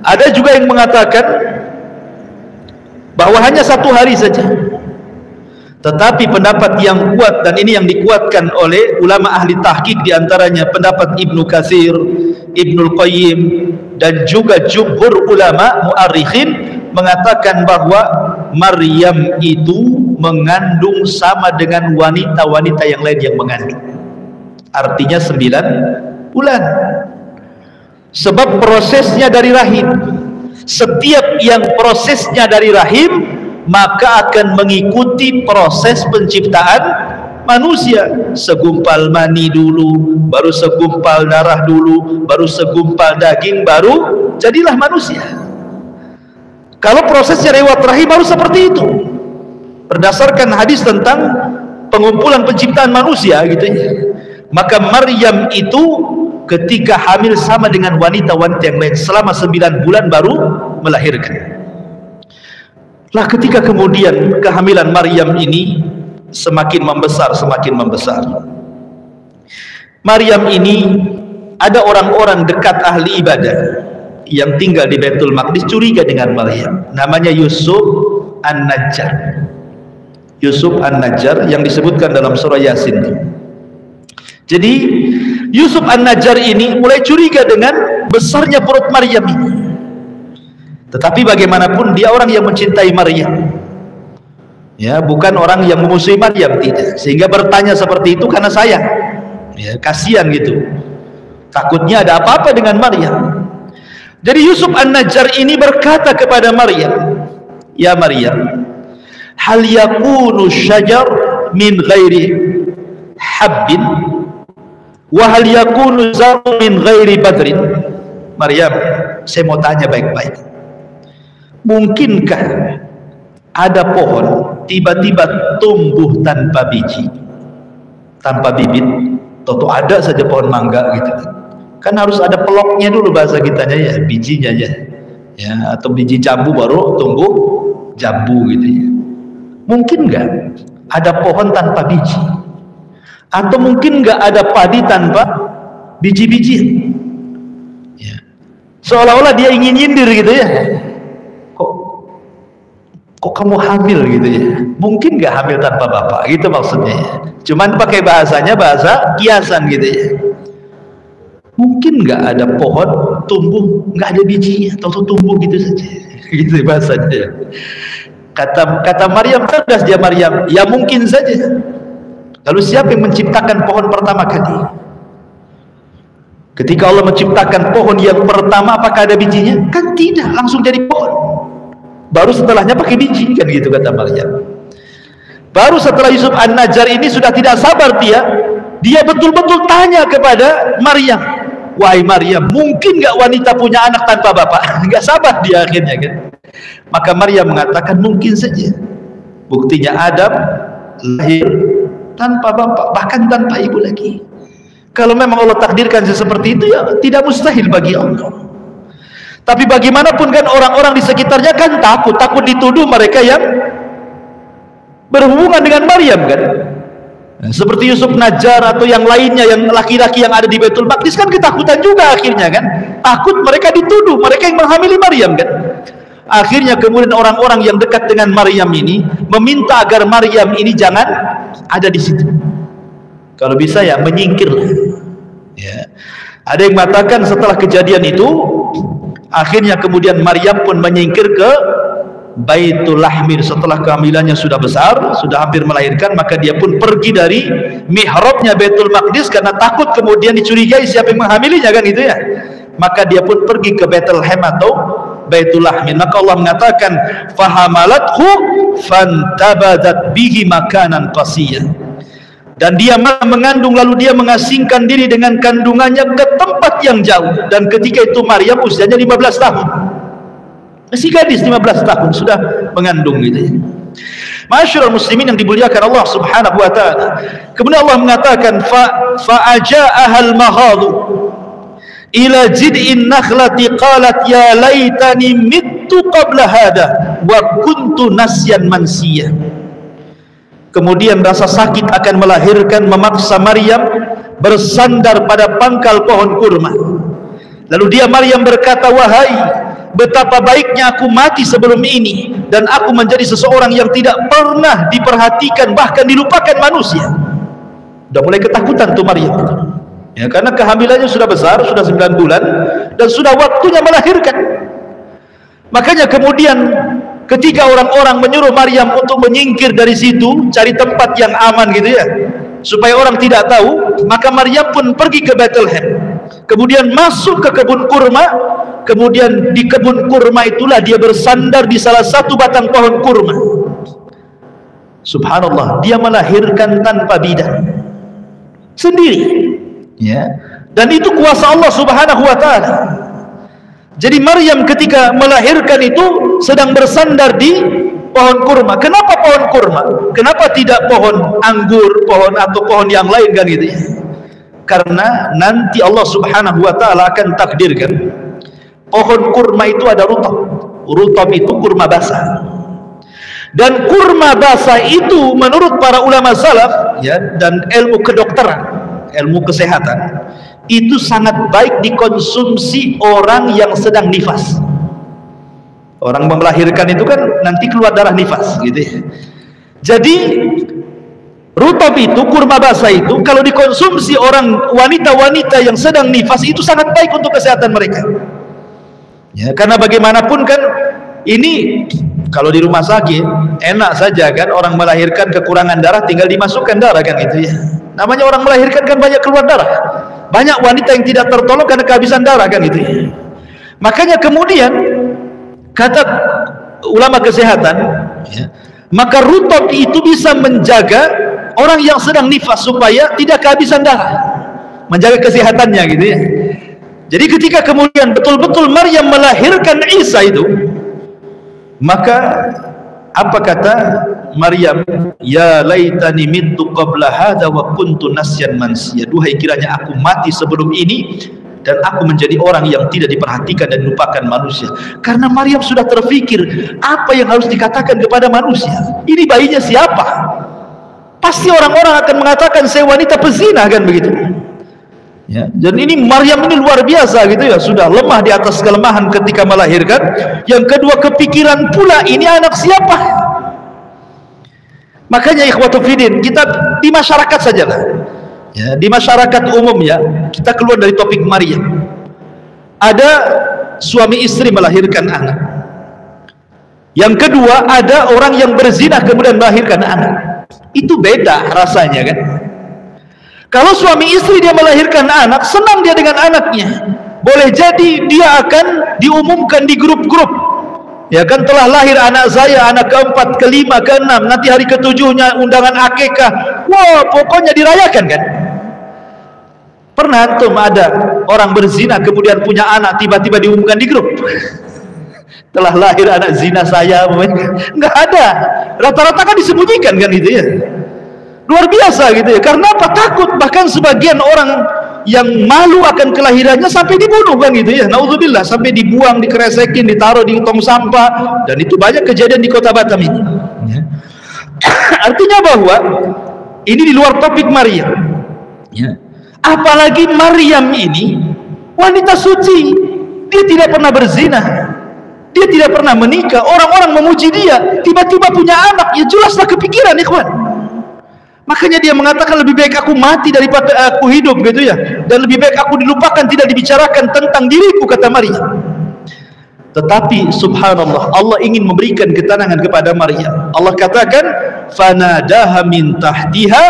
Ada juga yang mengatakan bahwa hanya 1 hari saja. Tetapi pendapat yang kuat, dan ini yang dikuatkan oleh ulama ahli tahqiq, diantaranya pendapat Ibnu Katsir, Ibnul Qayyim, dan juga jumhur ulama mu'arrikhin, mengatakan bahwa Maryam itu mengandung sama dengan wanita-wanita yang lain yang mengandung. Artinya 9 bulan. Sebab prosesnya dari rahim. Setiap yang prosesnya dari rahim, maka akan mengikuti proses penciptaan manusia. Segumpal mani dulu, baru segumpal darah dulu, baru segumpal daging, baru jadilah manusia. Kalau prosesnya lewat rahim harus seperti itu, berdasarkan hadis tentang pengumpulan penciptaan manusia, gitu ya. Maka Maryam itu ketika hamil sama dengan wanita-wanita yang lain, selama 9 bulan baru melahirkan. Lah ketika kemudian kehamilan Maryam ini semakin membesar, Maryam ini, ada orang-orang dekat ahli ibadah yang tinggal di Baitul Maqdis curiga dengan Maryam. Namanya Yusuf An-Najjar. Yusuf An-Najjar yang disebutkan dalam surah Yasin. Jadi Yusuf An-Najjar ini mulai curiga dengan besarnya perut Maryam ini. Tetapi bagaimanapun dia orang yang mencintai Maryam, ya, bukan orang yang memusuhi Maryam, tidak. Sehingga bertanya seperti itu karena sayang, ya, kasihan gitu, takutnya ada apa-apa dengan Maryam. Jadi Yusuf An-Najjar ini berkata kepada Maryam, ya Maryam, hal yakunu syajar min ghairi habbin wa hal yakunu zaru min ghairi badrin. Maryam, saya mau tanya baik-baik, mungkinkah ada pohon tiba-tiba tumbuh tanpa biji, tanpa bibit? Atau ada saja pohon mangga gitu kan harus ada peloknya dulu, bahasa kitanya ya, bijinya ya, atau biji jambu baru tumbuh jambu gitu ya. Mungkin nggak ada pohon tanpa biji, atau mungkin nggak ada padi tanpa biji-bijian ya. Seolah-olah dia ingin nyindir gitu ya, kok kamu hamil gitu ya, mungkin nggak hamil tanpa bapak gitu maksudnya ya. Cuman pakai bahasanya bahasa kiasan gitu ya. Mungkin nggak ada pohon tumbuh nggak ada bijinya, atau tumbuh gitu saja gitu bahasanya. Kata Maryam, cerdas dia Maryam, ya mungkin saja. Lalu siapa yang menciptakan pohon pertama kali? Ketika Allah menciptakan pohon yang pertama, apakah ada bijinya? Kan tidak, langsung jadi pohon. Baru setelahnya pakai biji kan gitu kata Maryam. Baru setelah Yusuf An-Najjar ini sudah tidak sabar dia betul-betul tanya kepada Maryam, wahai Maryam, mungkin nggak wanita punya anak tanpa bapak? Nggak sabar dia akhirnya kan. Maka Maryam mengatakan mungkin saja. Buktinya Adam lahir tanpa bapak, bahkan tanpa ibu lagi. Kalau memang Allah takdirkan seperti itu, ya tidak mustahil bagi Allah. Tapi bagaimanapun kan orang-orang di sekitarnya kan takut dituduh mereka yang berhubungan dengan Maryam kan. Seperti Yusuf Najjar atau yang lainnya, yang laki-laki yang ada di Baitul Maqdis kan ketakutan juga akhirnya kan. Takut mereka dituduh mereka yang menghamili Maryam kan. Akhirnya kemudian orang-orang yang dekat dengan Maryam ini meminta agar Maryam ini jangan ada di situ. Kalau bisa ya menyingkirlah. Ya. Ada yang mengatakan setelah kejadian itu akhirnya kemudian Maryam pun menyingkir ke Baitul Lahmir. Setelah kehamilannya sudah besar, sudah hampir melahirkan, maka dia pun pergi dari mihrabnya Baitul Maqdis karena takut kemudian dicurigai siapa yang menghamilinya kan gitu ya. Maka dia pun pergi ke Bethlehem atau Baitul Lahmir. Maka Allah mengatakan fahamalathu fantabadat bihi makanan qasiyya. Dan dia mengandung lalu dia mengasingkan diri dengan kandungannya ke tempat yang jauh. Dan ketika itu Maryam usianya 15 tahun. Masih gadis 15 tahun sudah mengandung gitu ya. Ma'asyiral muslimin yang dimuliakan Allah Subhanahu wa taala. Kemudian Allah mengatakan fa'aja'ahal mahadu ila jid'in nakhlati qalat ya laitani mittu qabla hada wa kuntu nasyan mansiyah. Kemudian rasa sakit akan melahirkan memaksa Maryam bersandar pada pangkal pohon kurma. Lalu dia Maryam berkata, wahai, betapa baiknya aku mati sebelum ini dan aku menjadi seseorang yang tidak pernah diperhatikan bahkan dilupakan manusia. Sudah mulai ketakutan tuh Maryam ya, karena kehamilannya sudah besar, sudah 9 bulan dan sudah waktunya melahirkan. Makanya kemudian ketika orang-orang menyuruh Maryam untuk menyingkir dari situ, cari tempat yang aman gitu ya, supaya orang tidak tahu, maka Maryam pun pergi ke Bethlehem. Kemudian masuk ke kebun kurma. Kemudian di kebun kurma itulah dia bersandar di salah satu batang pohon kurma. Subhanallah, dia melahirkan tanpa bidan sendiri ya. Dan itu kuasa Allah Subhanahu wa taala. Jadi Maryam ketika melahirkan itu sedang bersandar di pohon kurma. Kenapa pohon kurma? Kenapa tidak pohon anggur, pohon atau pohon yang lain kan gitu ya? Karena nanti Allah Subhanahu wa taala akan takdirkan pohon kurma itu ada rutab. Rutab itu kurma basah. Dan kurma basah itu menurut para ulama salaf ya, dan ilmu kedokteran, ilmu kesehatan, itu sangat baik dikonsumsi orang yang sedang nifas. Orang melahirkan itu kan nanti keluar darah nifas gitu ya. Jadi rutab itu, kurma basah itu kalau dikonsumsi orang wanita-wanita yang sedang nifas itu sangat baik untuk kesehatan mereka ya. Karena bagaimanapun kan ini kalau di rumah sakit enak saja kan, orang melahirkan kekurangan darah tinggal dimasukkan darah kan gitu ya. Namanya orang melahirkan kan banyak keluar darah, banyak wanita yang tidak tertolong karena kehabisan darah kan gitu ya. Makanya kemudian kata ulama kesehatan, ya, maka rutub itu bisa menjaga orang yang sedang nifas supaya tidak kehabisan darah, menjaga kesehatannya gitu ya. Jadi ketika kemudian betul-betul Maryam melahirkan Isa itu, maka apa kata Maryam? Ya laitani mittu qabla hadza wa kuntu nasyan mansiya. Duhai kiranya aku mati sebelum ini dan aku menjadi orang yang tidak diperhatikan dan dilupakan manusia. Karena Maryam sudah terfikir apa yang harus dikatakan kepada manusia. Ini bayinya siapa? Pasti orang-orang akan mengatakan saya wanita pezina, kan begitu. Ya, dan ini Maryam ini luar biasa gitu ya, sudah lemah di atas kelemahan ketika melahirkan. Yang kedua, kepikiran pula ini anak siapa. Makanya ikhwatu fiddin, kita di masyarakat sajalah ya, di masyarakat umum ya, kita keluar dari topik Maryam. Ada suami istri melahirkan anak. Yang kedua, ada orang yang berzina kemudian melahirkan anak. Itu beda rasanya kan. Kalau suami istri dia melahirkan anak, senang dia dengan anaknya. Boleh jadi dia akan diumumkan di grup-grup. Ya kan, telah lahir anak saya, anak keempat, kelima, keenam, nanti hari ketujuhnya undangan akikah. Wah, pokoknya dirayakan kan. Pernah antum ada orang berzina kemudian punya anak tiba-tiba diumumkan di grup? Telah lahir anak zina saya, enggak ada. Rata-rata kan disembunyikan kan gitu ya. Luar biasa gitu ya. Karena apa? Takut. Bahkan sebagian orang yang malu akan kelahirannya sampai dibunuh kan gitu ya. Naudzubillah, sampai dibuang, dikeresekin, ditaruh di tong sampah. Dan itu banyak kejadian di kota Batam ini ya. Artinya bahwa ini di luar topik Maryam ya. Apalagi Maryam ini wanita suci, dia tidak pernah berzina, dia tidak pernah menikah. Orang-orang memuji dia, tiba-tiba punya anak, ya jelaslah kepikiran ikhwan. Makanya dia mengatakan lebih baik aku mati daripada aku hidup gitu ya, dan lebih baik aku dilupakan, tidak dibicarakan tentang diriku, kata Maryam. Tetapi subhanallah, Allah ingin memberikan ketenangan kepada Maryam. Allah katakan fanadaha min tahtiha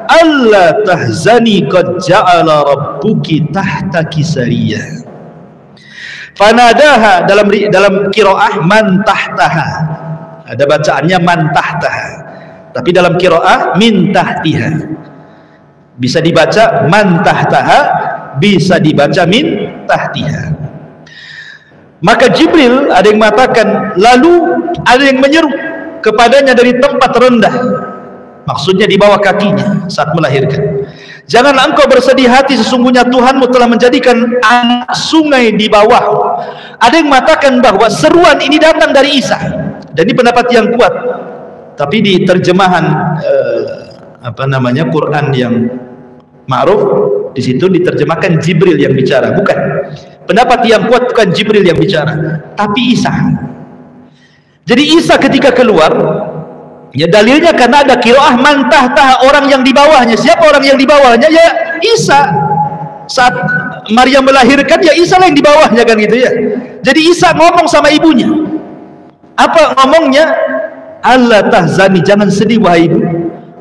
alla tahzani qad ja'ala rabbuki tahtaki sariyah. Fanadaha dalam qiraah man tahtaha, ada bacaannya man tahtaha, tapi dalam qiraah min tahtiha. Bisa dibaca man tahtaha, bisa dibaca min tahtiha. Maka Jibril, ada yang mengatakan, lalu ada yang menyeru kepadanya dari tempat rendah, maksudnya di bawah kakinya saat melahirkan. Janganlah engkau bersedih hati, sesungguhnya Tuhanmu telah menjadikan anak sungai di bawah. Ada yang mengatakan bahwa seruan ini datang dari Isa, dan ini pendapat yang kuat. Tapi di terjemahan Quran yang ma'ruf, di situ diterjemahkan Jibril yang bicara, bukan. Pendapat yang kuat bukan Jibril yang bicara, tapi Isa. Jadi Isa ketika keluar, ya dalilnya karena ada qiraah man tahtaha, orang yang di bawahnya. Siapa orang yang di bawahnya? Ya Isa. Saat Maryam melahirkan, ya Isa lah yang di bawahnya kan gitu ya. Jadi Isa ngomong sama ibunya. Apa ngomongnya? Allah tahzani, jangan sedih wahai ibu.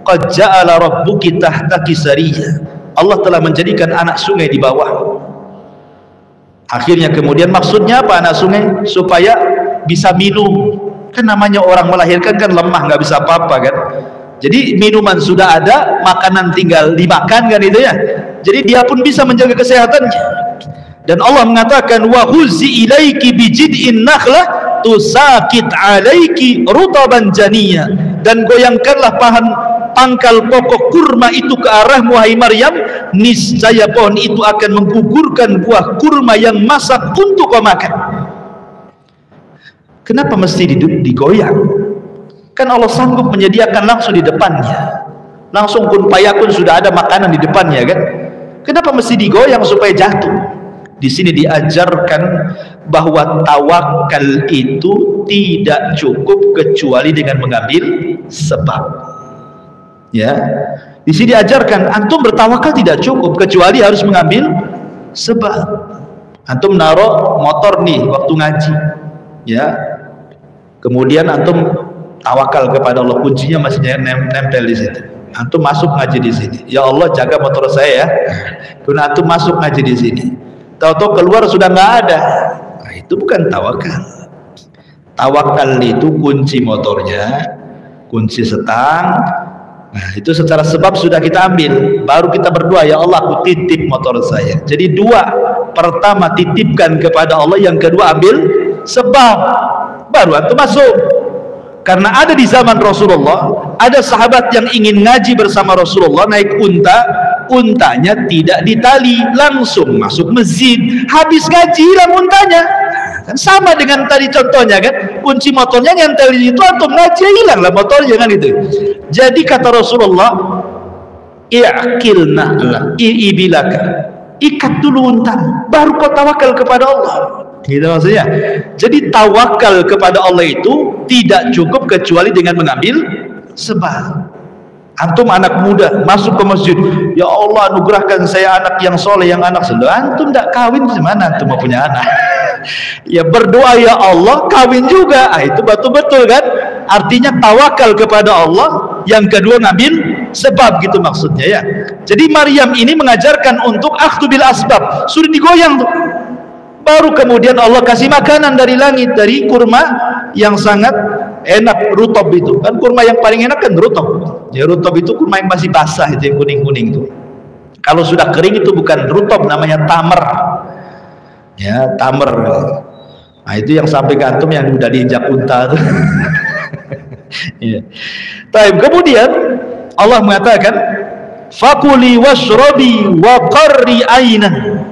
Qad ja'ala rabbuki tahtaki sariyah. Allah telah menjadikan anak sungai di bawah. Akhirnya kemudian maksudnya apa anak sungai? Supaya bisa minum. Kan namanya orang melahirkan kan lemah, nggak bisa apa-apa kan. Jadi minuman sudah ada, makanan tinggal dimakan kan itu ya. Jadi dia pun bisa menjaga kesehatannya. Dan Allah mengatakan wa huzi ilaiki bijid'in nakhlah tusakit alaiki rutaban janiyya. Dan goyangkanlah pangkal pokok kurma itu ke arahmu wahai Maryam, niscaya pohon itu akan menggugurkan buah kurma yang masak untuk kau makan. Kenapa mesti digoyang? Kan Allah sanggup menyediakan langsung di depannya, langsung kun payakun sudah ada makanan di depannya kan. Kenapa mesti digoyang supaya jatuh? Di sini diajarkan bahwa tawakal itu tidak cukup kecuali dengan mengambil sebab. Ya, di sini diajarkan antum bertawakal tidak cukup kecuali harus mengambil sebab. Antum naruh motor nih waktu ngaji, ya, kemudian antum tawakal kepada Allah, kuncinya masih nempel di situ. Antum masuk ngaji di sini, ya Allah jaga motor saya ya. Kemudian antum masuk ngaji di sini, tahu-tahu keluar sudah nggak ada. Nah, Itu bukan tawakal. Tawakal itu kunci motornya, kunci setang. Nah, itu secara sebab sudah kita ambil, baru kita berdoa, ya Allah aku titip motor saya. Jadi dua, pertama titipkan kepada Allah, yang kedua ambil sebab, baru antum masuk. Karena ada di zaman Rasulullah, ada sahabat yang ingin ngaji bersama Rasulullah, naik unta, untanya tidak ditali, langsung masuk masjid, habis ngaji hilang untanya. Kan sama dengan tadi contohnya kan, kunci motornya nyentel di situ, antum ngaji hilang lah motornya kan itu. Jadi kata Rasulullah, i'qilna ibilaka, ikat dulu unta, baru kau tawakal kepada Allah. Gitu maksudnya. Jadi tawakal kepada Allah itu tidak cukup kecuali dengan mengambil sebab. Antum anak muda masuk ke masjid, ya Allah anugerahkan saya anak yang soleh, yang anak soleh. Antum tidak kawin, gimana antum mau punya anak? Ya berdoa ya Allah, kawin juga. Itu betul-betul kan? Artinya tawakal kepada Allah, yang kedua ngambil sebab, gitu maksudnya ya. Jadi Maryam ini mengajarkan untuk akhdhu bil asbab, suruh digoyang tuh. Baru kemudian Allah kasih makanan dari langit, dari kurma yang sangat enak, rutob itu kan kurma yang paling enak kan rutob. Ya rutob itu kurma yang masih basah, itu yang kuning-kuning tuh. Kalau sudah kering itu bukan rutob, namanya tamer. Ya tamer. Nah itu yang sampai gantung yang udah diinjak unta tuh. Ya. Kemudian Allah mengatakan, fakuli washrobi wa qarri ainan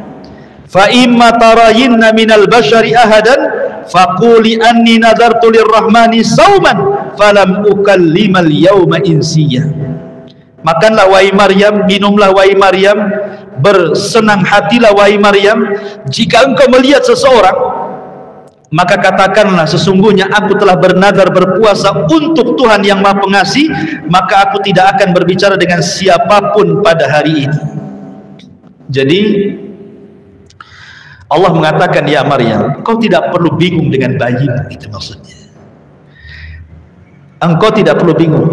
fa imma tarayinna minal bashari ahadan faquli anni nadartu lirrahmani sauman falam ukallimal yawma insiya. Makanlah wahai Maryam, minumlah wahai Maryam, bersenang hatilah wahai Maryam, jika engkau melihat seseorang, maka katakanlah sesungguhnya aku telah bernadar berpuasa untuk Tuhan yang Maha Pengasih, maka aku tidak akan berbicara dengan siapapun pada hari ini. Jadi Allah mengatakan, ya Maryam, kau tidak perlu bingung dengan bayimu, itu maksudnya. Engkau tidak perlu bingung,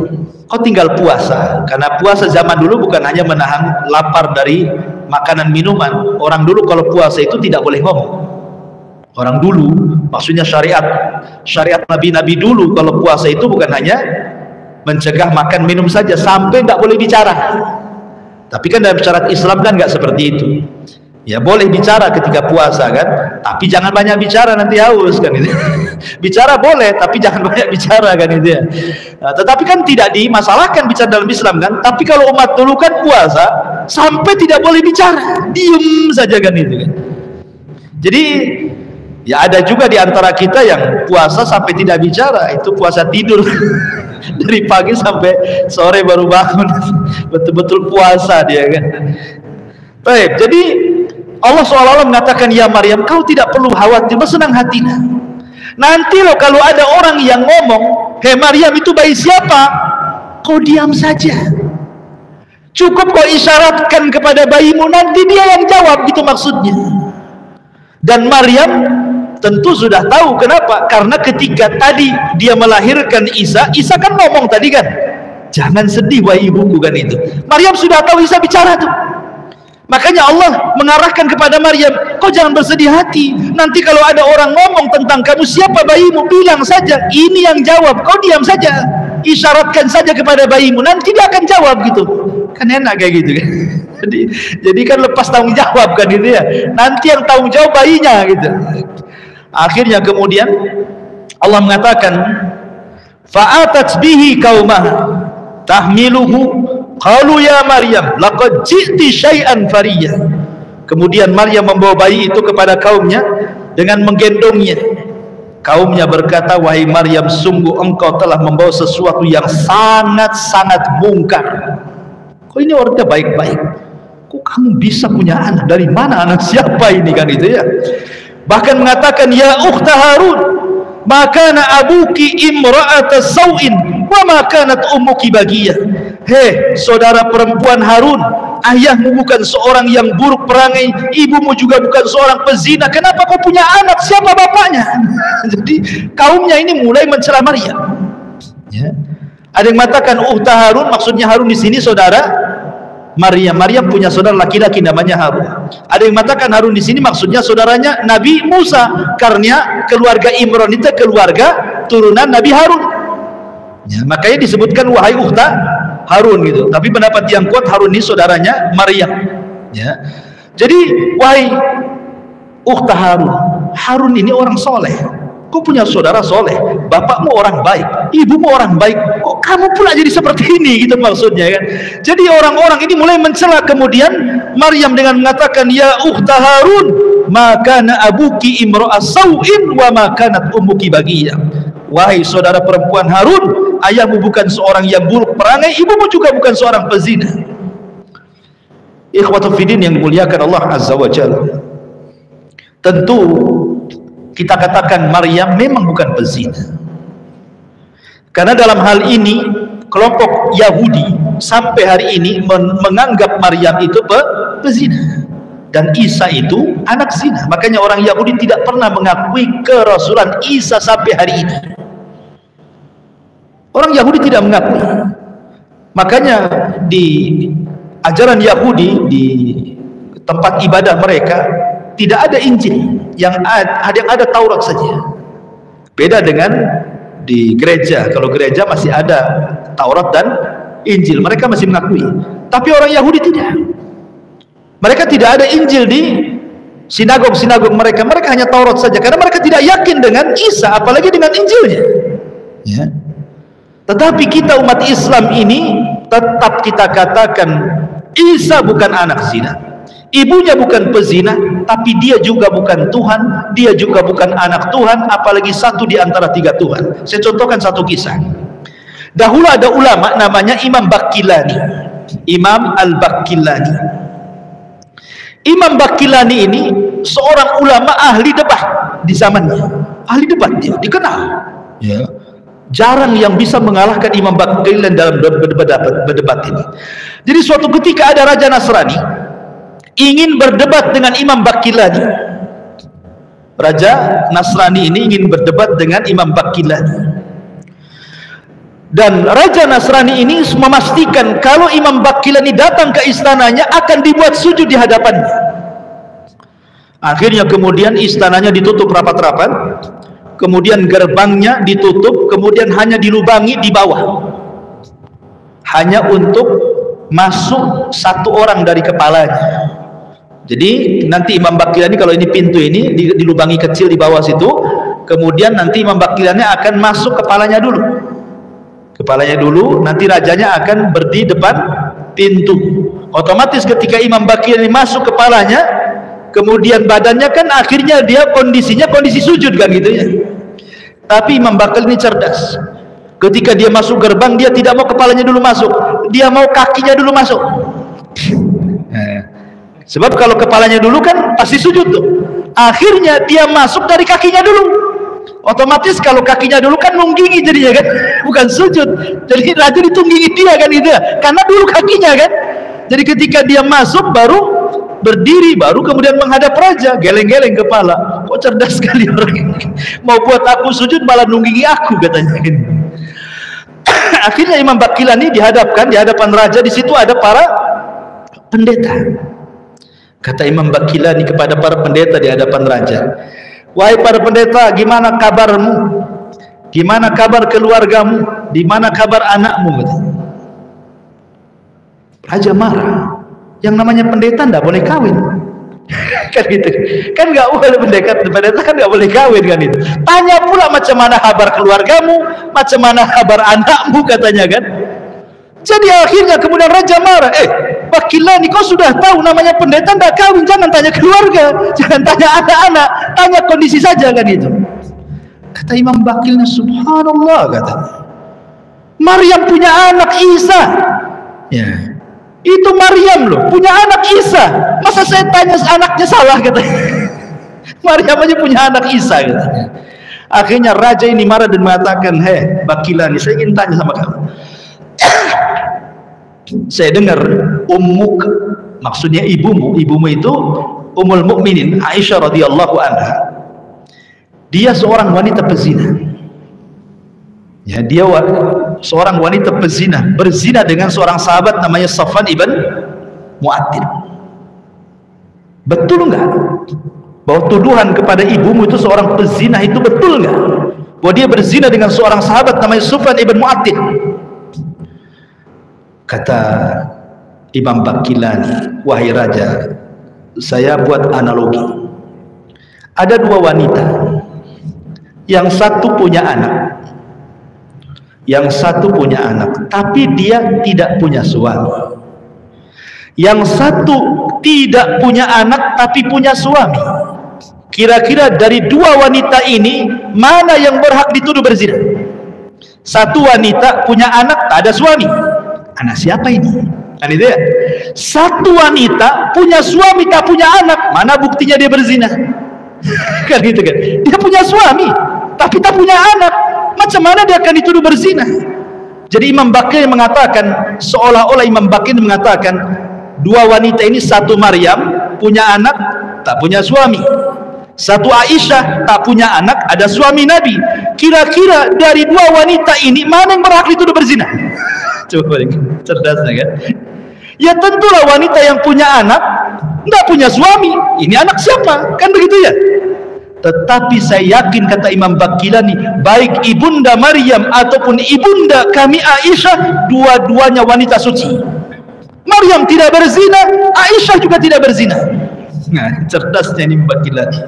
kau tinggal puasa. Karena puasa zaman dulu bukan hanya menahan lapar dari makanan minuman. Orang dulu kalau puasa itu tidak boleh ngomong. Orang dulu, maksudnya syariat nabi-nabi dulu, kalau puasa itu bukan hanya mencegah makan minum saja, sampai tidak boleh bicara. Tapi kan dalam syariat Islam kan nggak seperti itu. Ya boleh bicara ketika puasa kan, tapi jangan banyak bicara, nanti haus kan itu. Bicara boleh, tapi jangan banyak bicara kan itu ya. Nah, tetapi kan tidak dimasalahkan bicara dalam Islam kan. Tapi kalau umat dulu kan puasa sampai tidak boleh bicara, diem saja kan itu kan. Jadi ya ada juga di antara kita yang puasa sampai tidak bicara, itu puasa tidur. Dari pagi sampai sore baru bangun. Betul-betul puasa dia kan. Baik, jadi Allah SWT mengatakan, ya Maryam, kau tidak perlu khawatir, bersenang hatilah. Nanti loh kalau ada orang yang ngomong, hei Maryam itu bayi siapa? Kau diam saja. Cukup kau isyaratkan kepada bayimu, nanti dia yang jawab, gitu maksudnya. Dan Maryam tentu sudah tahu kenapa, karena ketika tadi dia melahirkan Isa kan ngomong tadi kan, jangan sedih wahai ibuku kan itu. Maryam sudah tahu Isa bicara tuh. Makanya Allah mengarahkan kepada Maryam, kau jangan bersedih hati. Nanti kalau ada orang ngomong tentang kamu, siapa bayimu, bilang saja ini yang jawab, kau diam saja, isyaratkan saja kepada bayimu, nanti dia akan jawab gitu. Kan enak kayak gitu kan. Jadi kan lepas tanggung jawab kan gitu ya. Nanti yang tanggung jawab bayinya gitu. Akhirnya kemudian Allah mengatakan, fa'atat bihi qaumah tahmiluhu qalu ya Maryam laqad ji'ti syai'an fariyya. Kemudian Maryam membawa bayi itu kepada kaumnya dengan menggendongnya. Kaumnya berkata, wahai Maryam, sungguh engkau telah membawa sesuatu yang sangat-sangat mungkar. Kok ini orangnya baik-baik, kok kamu bisa punya anak, dari mana, anak siapa ini kan itu ya. Bahkan mengatakan, ya ukhta Harun, makana abuki imra'ata sawin wa makanat ummuki bagiyah. Hei saudara perempuan Harun, ayahmu bukan seorang yang buruk perangai, ibumu juga bukan seorang pezina, kenapa kau punya anak, siapa bapaknya? Jadi kaumnya ini mulai mencela Maryam ya. Ada yang mengatakan ukhta Harun, maksudnya Harun di sini saudara Maryam punya saudara laki-laki namanya Harun. Ada yang mengatakan Harun di sini maksudnya saudaranya Nabi Musa, karena keluarga Imran itu keluarga turunan Nabi Harun. Ya, makanya disebutkan wahai ukhta Harun gitu. Tapi pendapat yang kuat Harun ini saudaranya Maryam. Ya. Jadi wahai ukhta Harun, Harun ini orang soleh. Kau punya saudara soleh, bapakmu orang baik, ibumu orang baik, kok kamu pula jadi seperti ini, gitu maksudnya kan. Jadi orang-orang ini mulai mencela. Kemudian Maryam dengan mengatakan, ya ukhta Harun, maka na abuki imra'a sawin wa makanat ummuki bagiyah. Wahai saudara perempuan Harun, ayahmu bukan seorang yang buruk perangai, ibumu juga bukan seorang pezina. Ikhwatul fiddin yang dimuliakan Allah Azza wa Jalla, tentu kita katakan Maryam memang bukan pezina, karena dalam hal ini kelompok Yahudi sampai hari ini menganggap Maryam itu pezina dan Isa itu anak zina. Makanya orang Yahudi tidak pernah mengakui kerasulan Isa sampai hari ini. Orang Yahudi tidak mengakui. Makanya di ajaran Yahudi, di tempat ibadah mereka tidak ada Injil, yang ada Taurat saja. Beda dengan di gereja. Kalau gereja masih ada Taurat dan Injil, mereka masih mengakui. Tapi orang Yahudi tidak. Mereka tidak ada Injil di sinagog-sinagog mereka. Mereka hanya Taurat saja, karena mereka tidak yakin dengan Isa, apalagi dengan Injilnya. Ya. Tetapi kita umat Islam ini tetap kita katakan Isa bukan anak zina, ibunya bukan pezina, tapi dia juga bukan Tuhan, dia juga bukan anak Tuhan, apalagi satu di antara tiga Tuhan. Saya contohkan satu kisah. Dahulu ada ulama namanya Imam Baqillani, Imam Al-Baqillani. Imam Baqillani ini seorang ulama ahli debat di zamannya. Ahli debat, dia dikenal. Ya. Jarang yang bisa mengalahkan Imam Baqillani dalam berdebat ini. Jadi suatu ketika ada Raja Nasrani ingin berdebat dengan Imam Baqillani. Raja Nasrani ini ingin berdebat dengan Imam Baqillani. Dan Raja Nasrani ini memastikan kalau Imam Baqillani datang ke istananya akan dibuat sujud di hadapannya. Akhirnya kemudian istananya ditutup rapat-rapat, kemudian gerbangnya ditutup, kemudian hanya dilubangi di bawah, hanya untuk masuk satu orang dari kepalanya. Jadi nanti Imam Baqillani, kalau ini pintu ini dilubangi kecil di bawah situ, kemudian nanti Imam Baqillani akan masuk kepalanya dulu, nanti rajanya akan berdiri depan pintu. Otomatis ketika Imam Baqillani masuk kepalanya, kemudian badannya kan akhirnya dia kondisinya kondisi sujud kan gitu ya. Tapi Imam Baqillani cerdas. Ketika dia masuk gerbang, dia tidak mau kepalanya dulu masuk, dia mau kakinya dulu masuk. Sebab kalau kepalanya dulu kan pasti sujud tuh. Akhirnya dia masuk dari kakinya dulu. Otomatis kalau kakinya dulu kan nunggingi jadinya kan, bukan sujud. Jadi raja ditunggingi dia kan gitu ya, karena dulu kakinya kan. Jadi ketika dia masuk baru berdiri, baru kemudian menghadap raja, geleng-geleng kepala. Kok cerdas sekali orang ini, mau buat aku sujud malah nunggingi aku katanya. Akhirnya Imam Baqillani dihadapkan di hadapan raja. Di situ ada para pendeta. Kata Imam Baqillani kepada para pendeta di hadapan raja, wahai para pendeta, gimana kabarmu? Gimana kabar keluargamu? Di mana kabar anakmu? Raja marah. Yang namanya pendeta tidak boleh kawin. Kan gitu. Kan nggak boleh pendeta kan nggak boleh kawin kan itu. Tanya pula macam mana kabar keluargamu, macam mana kabar anakmu katanya kan. Jadi akhirnya kemudian raja marah. Baqillani, kau sudah tahu namanya pendeta tidak kawin, jangan tanya keluarga, jangan tanya anak-anak, tanya kondisi saja kan itu. Kata Imam Baqillani, subhanallah katanya, Maryam punya anak Isa. Ya, itu Maryam loh punya anak Isa, masa saya tanya anaknya salah katanya. Maryam aja punya anak Isa katanya. Akhirnya raja ini marah dan mengatakan, hei Baqillani, saya ingin tanya sama kamu. Saya dengar ummuk, maksudnya ibumu itu Ummul Mukminin Aisyah radhiyallahu anha, dia seorang wanita pezina. Ya, dia seorang wanita pezina, berzina dengan seorang sahabat namanya Safwan ibn Mu'attil. Betul enggak bahwa tuduhan kepada ibumu itu seorang pezina itu betul enggak? Bahwa dia berzina dengan seorang sahabat namanya Sufyan ibn Mu'attil. Kata Imam Baqillani, wahai raja, saya buat analogi. Ada dua wanita, yang satu punya anak, tapi dia tidak punya suami. Yang satu tidak punya anak tapi punya suami. Kira-kira dari dua wanita ini, mana yang berhak dituduh berzina? Satu wanita punya anak tak ada suami. Anak siapa ini? Kan itu ya. Satu wanita punya suami tak punya anak, mana buktinya dia berzina? Kan gitu kan. Dia punya suami tapi tak punya anak, macam mana dia akan dituduh berzina? Jadi Imam Baqillani mengatakan, seolah-olah Imam Baqillani mengatakan dua wanita ini, satu Maryam punya anak tak punya suami, satu Aisyah tak punya anak ada suami Nabi. Kira-kira dari dua wanita ini mana yang berhak dituduh berzina? Coba cerdasnya kan. Ya tentulah wanita yang punya anak tidak punya suami. Ini anak siapa? Kan begitu ya. Tetapi saya yakin, kata Imam Baqillani, baik ibunda Maryam ataupun ibunda kami Aisyah, dua-duanya wanita suci. Maryam tidak berzina, Aisyah juga tidak berzina. Nah, cerdasnya ini Baqillani.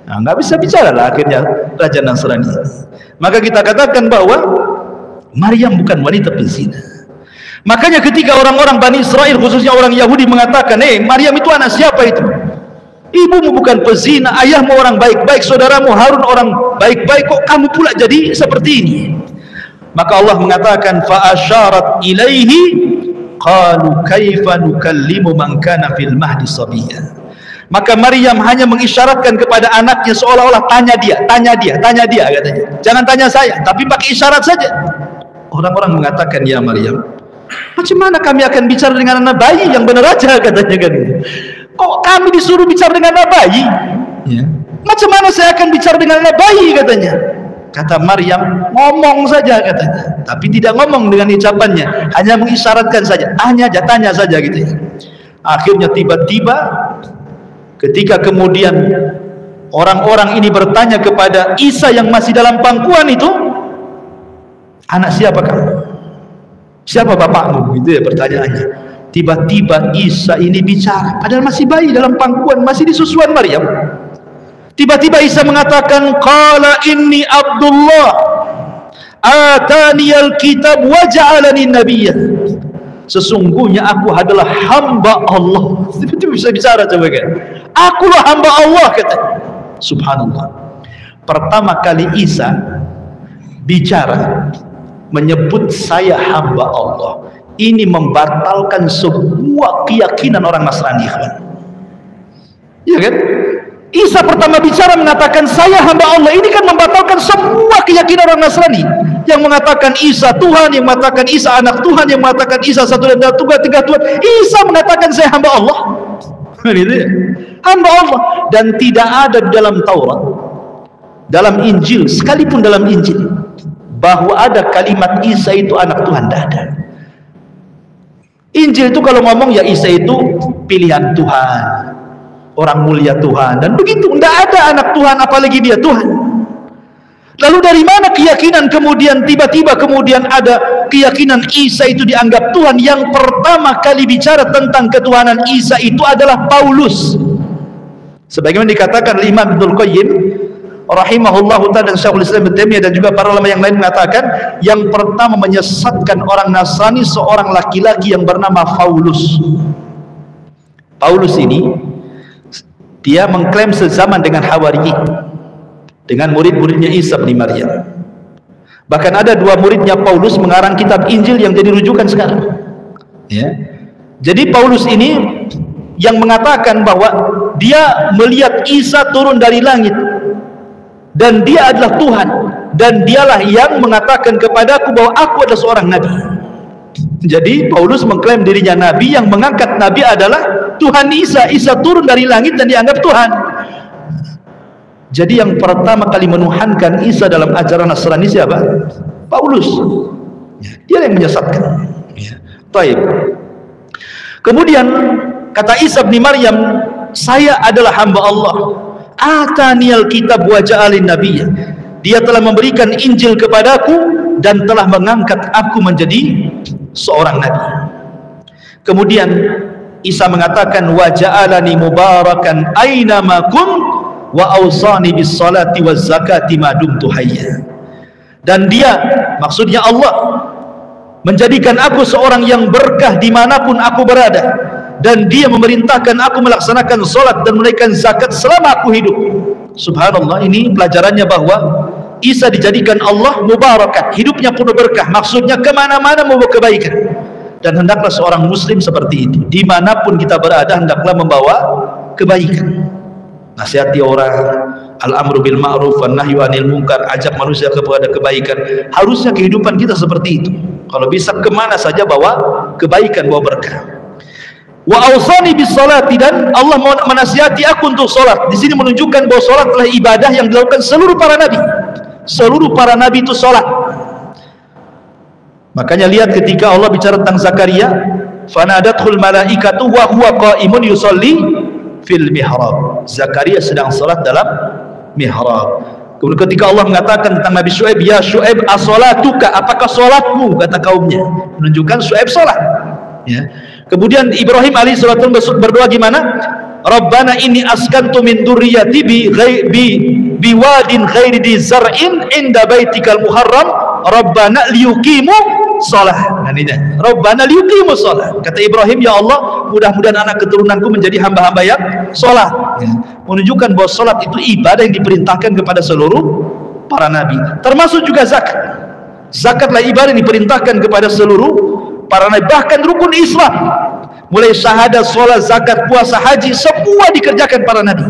Nah, nggak bisa bicara lah akhirnya Raja Nasrani. Maka kita katakan bahwa Maryam bukan wanita pezina. Makanya ketika orang-orang Bani Israel, khususnya orang Yahudi, mengatakan, Maryam itu anak siapa itu? Ibumu bukan pezina, ayahmu orang baik-baik, saudaramu Harun orang baik-baik, kok kamu pula jadi seperti ini? Maka Allah mengatakan, fa asyarat ilaihi qalu kaifa nukallimu man kana fil mahdi sabiyya. Maka Maryam hanya mengisyaratkan kepada anaknya, seolah-olah tanya dia katanya. Jangan tanya saya, tapi pakai isyarat saja. Orang-orang mengatakan, ya Maryam, macam mana kami akan bicara dengan anak bayi? Yang benar aja katanya kan. Kok kami disuruh bicara dengan anak bayi? Ya. Macam mana saya akan bicara dengan anak bayi katanya? Kata Maryam, ngomong saja katanya, tapi tidak ngomong dengan ucapannya, hanya mengisyaratkan saja, tanya saja gitu ya. Akhirnya tiba-tiba ketika kemudian orang-orang ini bertanya kepada Isa yang masih dalam pangkuan itu, anak siapa kamu? Siapa bapakmu? Gitu ya pertanyaannya. Tiba-tiba Isa ini bicara, padahal masih bayi dalam pangkuan, masih di susuan Maryam. Tiba-tiba Isa mengatakan, qala inni Abdullah ataniyal kitab wa ja'alani nabiyyan. Sesungguhnya aku adalah hamba Allah. Tiba-tiba bisa bicara, coba kan. Akulah hamba Allah, kata. Subhanallah. Pertama kali Isa bicara menyebut saya hamba Allah, ini membatalkan sebuah keyakinan orang Nasrani, ya kan? Isa pertama bicara mengatakan saya hamba Allah, ini kan membatalkan semua keyakinan orang Nasrani yang mengatakan Isa Tuhan, yang mengatakan Isa anak Tuhan, yang mengatakan Isa satu dan tunggal tiga Tuhan. Isa mengatakan saya hamba Allah, hamba Allah. Dan tidak ada di dalam Taurat, dalam Injil, sekalipun dalam Injil, bahwa ada kalimat Isa itu anak Tuhan, tidak ada. Injil itu kalau ngomong ya Isa itu pilihan Tuhan, orang mulia Tuhan, dan begitu. Tidak ada anak Tuhan, apalagi dia Tuhan. Lalu dari mana keyakinan kemudian tiba-tiba kemudian ada keyakinan Isa itu dianggap Tuhan? Yang pertama kali bicara tentang ketuhanan Isa itu adalah Paulus. Sebagaimana dikatakan oleh Imam Ibnul Qayyim rahimahullahu ta'ala dan Syekhul Islam Ibnu Taimiyah dan juga para ulama yang lain mengatakan, yang pertama menyesatkan orang Nasrani seorang laki-laki yang bernama Paulus. Paulus ini dia mengklaim sezaman dengan Hawariyin, dengan murid-muridnya Isa bin Maryam. Bahkan ada dua muridnya Paulus mengarang kitab Injil yang jadi rujukan sekarang. Ya. Jadi Paulus ini yang mengatakan bahwa dia melihat Isa turun dari langit dan dia adalah Tuhan, dan dialah yang mengatakan kepadaku bahwa aku adalah seorang nabi. Jadi Paulus mengklaim dirinya nabi yang mengangkat nabi adalah Tuhan Isa. Isa turun dari langit dan dianggap Tuhan. Jadi yang pertama kali menuhankan Isa dalam ajaran Nasrani siapa? Paulus. Dia yang menyesatkan. Baik. Kemudian kata Isa bin Maryam, saya adalah hamba Allah. Ataniyal kitab wa ja'alin nabiyya. Dia telah memberikan Injil kepadaku dan telah mengangkat aku menjadi seorang nabi. Kemudian Isa mengatakan, wa ja'alani mubarakan aina ma kun wa awsani bis salati waz zakati ma dumtu hayya. Dan dia, maksudnya Allah, menjadikan aku seorang yang berkah dimanapun aku berada, dan dia memerintahkan aku melaksanakan solat dan menunaikan zakat selama aku hidup. Subhanallah, ini pelajarannya bahwa Isa dijadikan Allah mubarakan, hidupnya penuh berkah, maksudnya kemana-mana membawa kebaikan. Dan hendaklah seorang muslim seperti itu, dimanapun kita berada hendaklah membawa kebaikan, nasihati orang, al-amru bil ma'ruf wan nahyu 'anil munkar, ajak manusia kepada kebaikan. Harusnya kehidupan kita seperti itu. Kalau bisa kemana saja bawa kebaikan, bawa berkah. Wa awsani bis salati, dan Allah menasihati aku untuk salat. Di sini menunjukkan bahwa salat adalah ibadah yang dilakukan seluruh para nabi. Seluruh para nabi itu salat. Makanya lihat ketika Allah bicara tentang Zakaria, fanadathul malaikatu wa huwa qa'imun yusalli fil mihrab. Zakaria sedang salat dalam mihrab. Kemudian ketika Allah mengatakan tentang Nabi Syuaib, ya Syuaib as-salatuka, apakah salatmu, kata kaumnya, menunjukkan Syuaib salat, ya. Kemudian Ibrahim alaihissalam berdoa gimana? Rabbana inni askantu min dzurriyyati bi wadin ghairi dzi zar'in inda baitikal muharram rabbana liyuqimu shalah. Nah, ini Rabbana liyuqimu shalah. Kata Ibrahim, ya Allah, mudah-mudahan anak keturunanku menjadi hamba-hamba yang salat, ya. Menunjukkan bahwa salat itu ibadah yang diperintahkan kepada seluruh para nabi, termasuk juga zakat. Zakatlah ibadah yang diperintahkan kepada seluruh para nabi, bahkan rukun Islam, mulai syahadat, salat, zakat, puasa, haji, semua dikerjakan para nabi,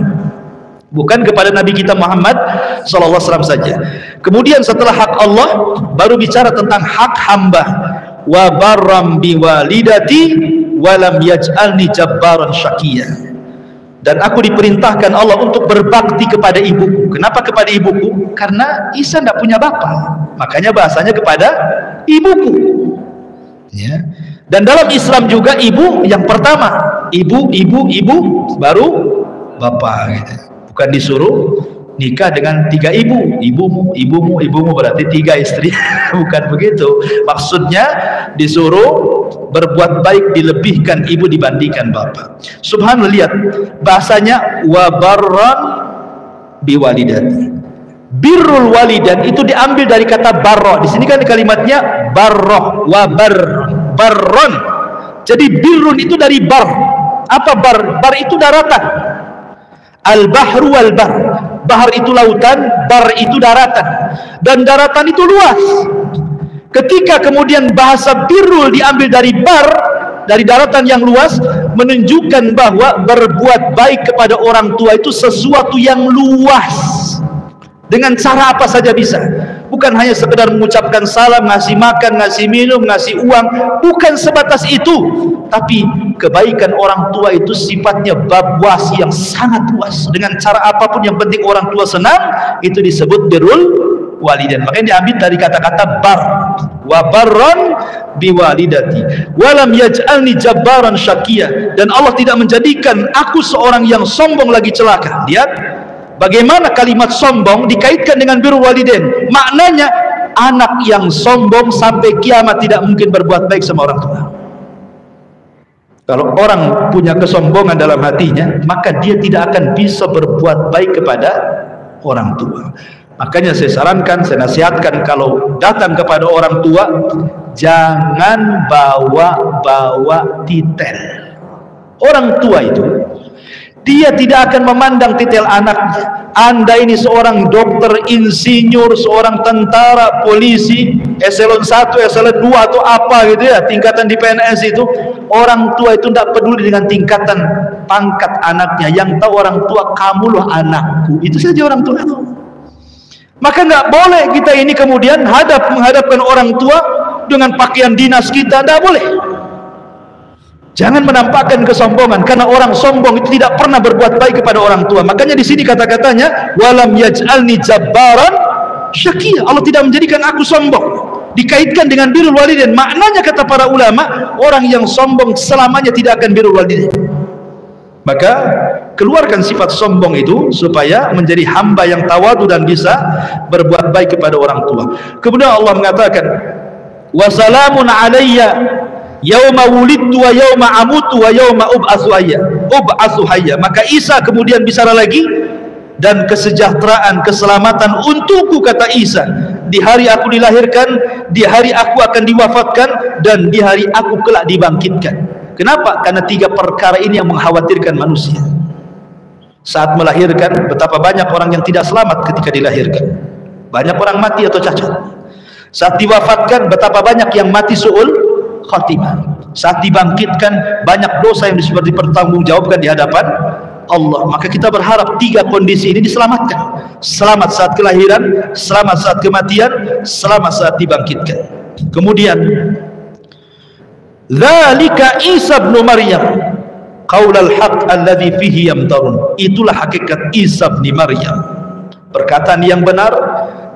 bukan kepada Nabi kita Muhammad SAW saja. Kemudian setelah hak Allah, baru bicara tentang hak hamba. Wa barram biwalidati walam yaj'alni jabbaran syaqiyya. Dan aku diperintahkan Allah untuk berbakti kepada ibuku. Kenapa kepada ibuku? Karena Isa tidak punya bapak, makanya bahasanya kepada ibuku, ya. Dan dalam Islam juga ibu yang pertama, ibu baru bapak, gitu. Bukan disuruh nikah dengan 3 ibu, ibumu berarti 3 istri. Bukan begitu maksudnya. Disuruh berbuat baik, dilebihkan ibu dibandingkan bapak. Subhanallah, lihat bahasanya wa barran biwalidati. Birrul walidan itu diambil dari kata barra. Di sini kan kalimatnya barroh, wa barron. Jadi birrun itu dari bar. Apa bar? Bar itu daratan. Al-bahru wal-bar. Bahar itu lautan, bar itu daratan. Dan daratan itu luas. Ketika kemudian bahasa birrul diambil dari bar, dari daratan yang luas, menunjukkan bahwa berbuat baik kepada orang tua itu sesuatu yang luas. Dengan cara apa saja bisa. Bukan hanya sekedar mengucapkan salam, ngasih makan, ngasih minum, ngasih uang. Bukan sebatas itu. Tapi kebaikan orang tua itu sifatnya babwas yang sangat luas. Dengan cara apapun yang penting orang tua senang, itu disebut birrul walidain. Makanya diambil dari kata-kata bar. Wa barran biwalidati walam yaj'alni jabbaran syaqiyya. Dan Allah tidak menjadikan aku seorang yang sombong lagi celaka. Lihat bagaimana kalimat sombong dikaitkan dengan birrul walidain. Maknanya anak yang sombong sampai kiamat tidak mungkin berbuat baik sama orang tua. Kalau orang punya kesombongan dalam hatinya, maka dia tidak akan bisa berbuat baik kepada orang tua. Makanya saya sarankan, saya nasihatkan, kalau datang kepada orang tua, jangan bawa titel. Orang tua itu, dia tidak akan memandang titel anaknya. Anda ini seorang dokter, insinyur, seorang tentara, polisi, eselon 1, eselon 2 atau apa gitu ya, tingkatan di PNS itu. Orang tua itu tidak peduli dengan tingkatan pangkat anaknya. Yang tahu orang tua, kamulah anakku. Itu saja orang tua itu. Maka nggak boleh kita ini kemudian menghadapkan orang tua dengan pakaian dinas kita. Tidak boleh. Jangan menampakkan kesombongan, karena orang sombong itu tidak pernah berbuat baik kepada orang tua. Makanya di sini kata-katanya walam yaj'alni jabbaran syaqiyya. Allah tidak menjadikan aku sombong. dikaitkan dengan birrul walidain. Maknanya kata para ulama, orang yang sombong selamanya tidak akan birrul walidain. Maka keluarkan sifat sombong itu supaya menjadi hamba yang tawadu dan bisa berbuat baik kepada orang tua. Kemudian Allah mengatakan, wa salamun alayya yauma wulidtu wa yauma amutu wa yauma ub'atsu hayya. Maka Isa kemudian bicara lagi, dan kesejahteraan, keselamatan untukku, kata Isa, di hari aku dilahirkan, di hari aku akan diwafatkan, dan di hari aku kelak dibangkitkan. Kenapa? Karena 3 perkara ini yang mengkhawatirkan manusia. Saat melahirkan, betapa banyak orang yang tidak selamat ketika dilahirkan. Banyak orang mati atau cacat. Saat diwafatkan, betapa banyak yang mati su'ul khatimah. Saat dibangkitkan, banyak dosa yang disebut dipertanggungjawabkan di hadapan Allah. Maka kita berharap 3 kondisi ini diselamatkan. Selamat saat kelahiran, selamat saat kematian, selamat saat dibangkitkan. Kemudian, dzalika Isa bin Maryam qaulal haq alladzi fihi yamtarun. Itulah hakikat Isa bin Maryam, perkataan yang benar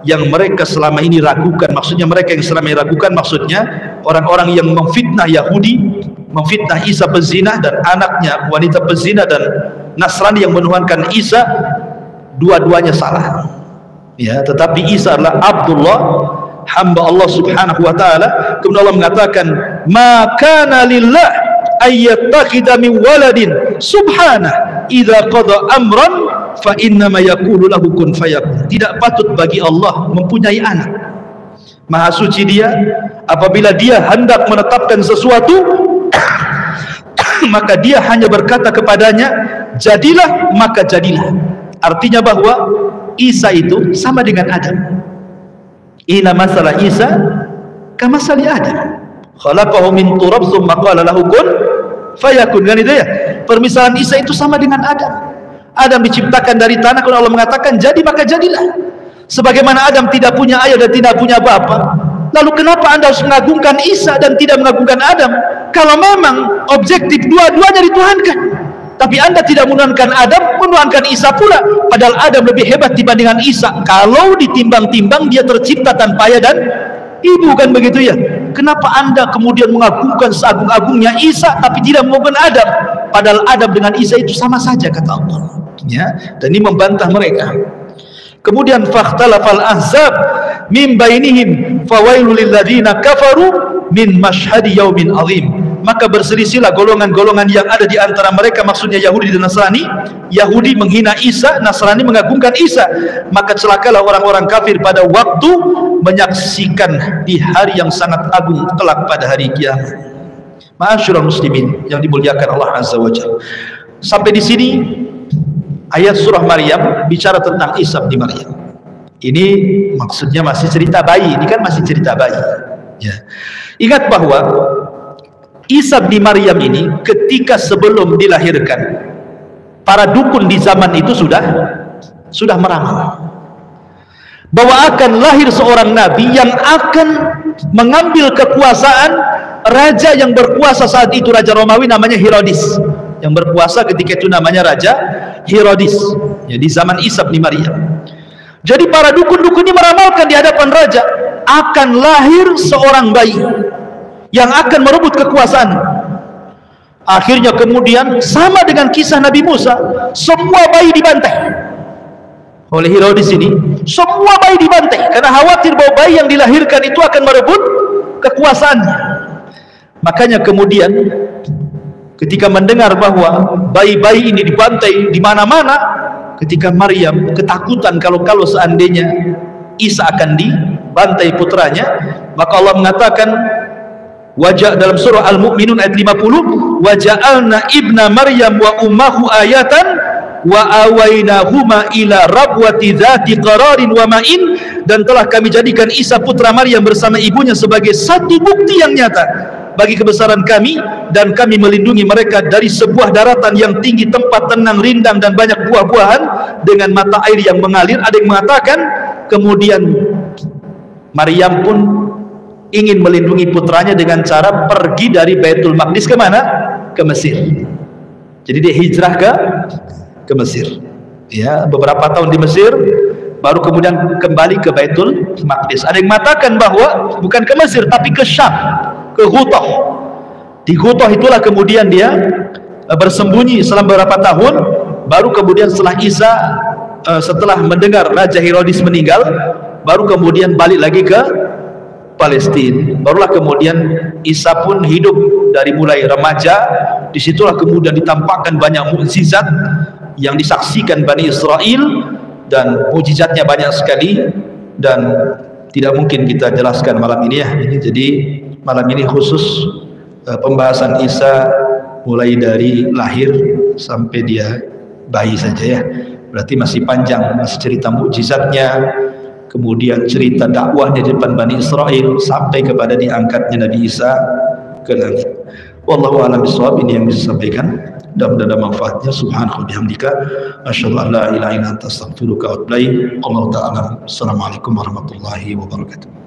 yang mereka selama ini ragukan. Maksudnya mereka yang selama ini ragukan, maksudnya orang-orang yang memfitnah Yahudi, memfitnah Isa pezina dan anaknya wanita pezina, dan Nasrani yang menuhankan Isa. Dua-duanya salah, ya. Tetapi Isa adalah Abdullah, hamba Allah subhanahu wa ta'ala. Kemudian Allah mengatakan, ma kana lillah ayyattakhidha min waladin subhanah idza qada amran fa innama yaqulu lahu kun fayakun. Tidak patut bagi Allah mempunyai anak. Maha suci Dia, apabila Dia hendak menetapkan sesuatu maka Dia hanya berkata kepadanya, jadilah, maka jadilah. Artinya bahwa Isa itu sama dengan Adam. Inna masalah Isa kamasali Adam, khalaqahu min turab tsumma qala lahu kun fayakun. Kan itu ya, permisalan Isa itu sama dengan Adam. Adam diciptakan dari tanah, kalau Allah mengatakan jadi, maka jadilah. Sebagaimana Adam tidak punya ayah dan tidak punya bapa, lalu kenapa Anda harus mengagungkan Isa dan tidak mengagungkan Adam? Kalau memang objektif dua-duanya dituhankan, tapi Anda tidak menuhankan Adam, menuhankan Isa pula, padahal Adam lebih hebat dibandingkan Isa. Kalau ditimbang-timbang, dia tercipta tanpa ayah dan ibu, kan begitu ya. Kenapa Anda kemudian mengagungkan seagung-agungnya Isa tapi tidak mengagungkan Adam, padahal Adam dengan Isa itu sama saja, kata Allah, ya. Dan ini membantah mereka. Kemudian fakhtalafal ahzab min bainihim fawailul lil ladzina kafaru min mashhadi yaumin azim. Maka berselisihlah golongan-golongan yang ada di antara mereka, maksudnya Yahudi dan Nasrani. Yahudi menghina Isa, Nasrani mengagungkan Isa. Maka celakalah orang-orang kafir pada waktu menyaksikan di hari yang sangat agung kelak pada hari kiamat. Ma'asyiral muslimin yang dimuliakan Allah Azza wa Jalla. Sampai di sini ayat surah Maryam bicara tentang Isa bin Maryam. Ini maksudnya masih cerita bayi. Ini kan masih cerita bayi, ya. Ingat bahwa Isa bin Maryam ini ketika sebelum dilahirkan, para dukun di zaman itu sudah meramal bahwa akan lahir seorang nabi yang akan mengambil kekuasaan raja yang berkuasa saat itu, raja Romawi namanya Herodes. Yang berkuasa ketika itu namanya Raja Herodes, ya, di zaman Isa bin Maryam. Jadi para dukun-dukun ini meramalkan di hadapan raja akan lahir seorang bayi yang akan merebut kekuasaan. Akhirnya kemudian sama dengan kisah Nabi Musa, semua bayi dibantai oleh Herodes ini. Semua bayi dibantai karena khawatir bahwa bayi yang dilahirkan itu akan merebut kekuasaannya. Makanya kemudian ketika mendengar bahwa bayi-bayi ini dibantai di mana-mana, ketika Maryam ketakutan kalau seandainya Isa akan dibantai putranya, maka Allah mengatakan wajah dalam surah Al-Mu'minun ayat 50, waja'alna ibna Maryam wa ummahu ayatan wa awainahuma ila rabwati dzati qararin wa ma'in. Dan telah kami jadikan Isa putra Maryam bersama ibunya sebagai satu bukti yang nyata bagi kebesaran kami, dan kami melindungi mereka dari sebuah daratan yang tinggi, tempat tenang, rindang dan banyak buah-buahan dengan mata air yang mengalir. Ada yang mengatakan kemudian Maryam pun ingin melindungi putranya dengan cara pergi dari Baitul Maqdis ke mana? Ke Mesir. Jadi dia hijrah ke Mesir, ya, beberapa tahun di Mesir, baru kemudian kembali ke Baitul Maqdis. Ada yang mengatakan bahwa bukan ke Mesir tapi ke Syam, ke Ghutah. Di Ghutah itulah kemudian dia bersembunyi selama beberapa tahun, baru kemudian setelah Isa setelah mendengar Raja Herodes meninggal, baru kemudian balik lagi ke Palestina. Barulah kemudian Isa pun hidup dari mulai remaja. Disitulah kemudian ditampakkan banyak mukjizat yang disaksikan Bani Israel, dan mukjizatnya banyak sekali dan tidak mungkin kita jelaskan malam ini ya. Jadi malam ini khusus pembahasan Isa mulai dari lahir sampai dia bayi saja ya. Berarti masih panjang, masih cerita mukjizatnya, kemudian cerita dakwahnya di depan Bani Israel sampai kepada diangkatnya Nabi Isa ke langit. Wallahu a'lam bishawab. Ini yang bisa sampaikan, mudah-mudahan ada manfaatnya. Subhanallah bihamdika asyhadu an la ilaha illa anta astaghfiruka wa atubu ilaik. Allahu ta'ala. Assalamualaikum warahmatullahi wabarakatuh.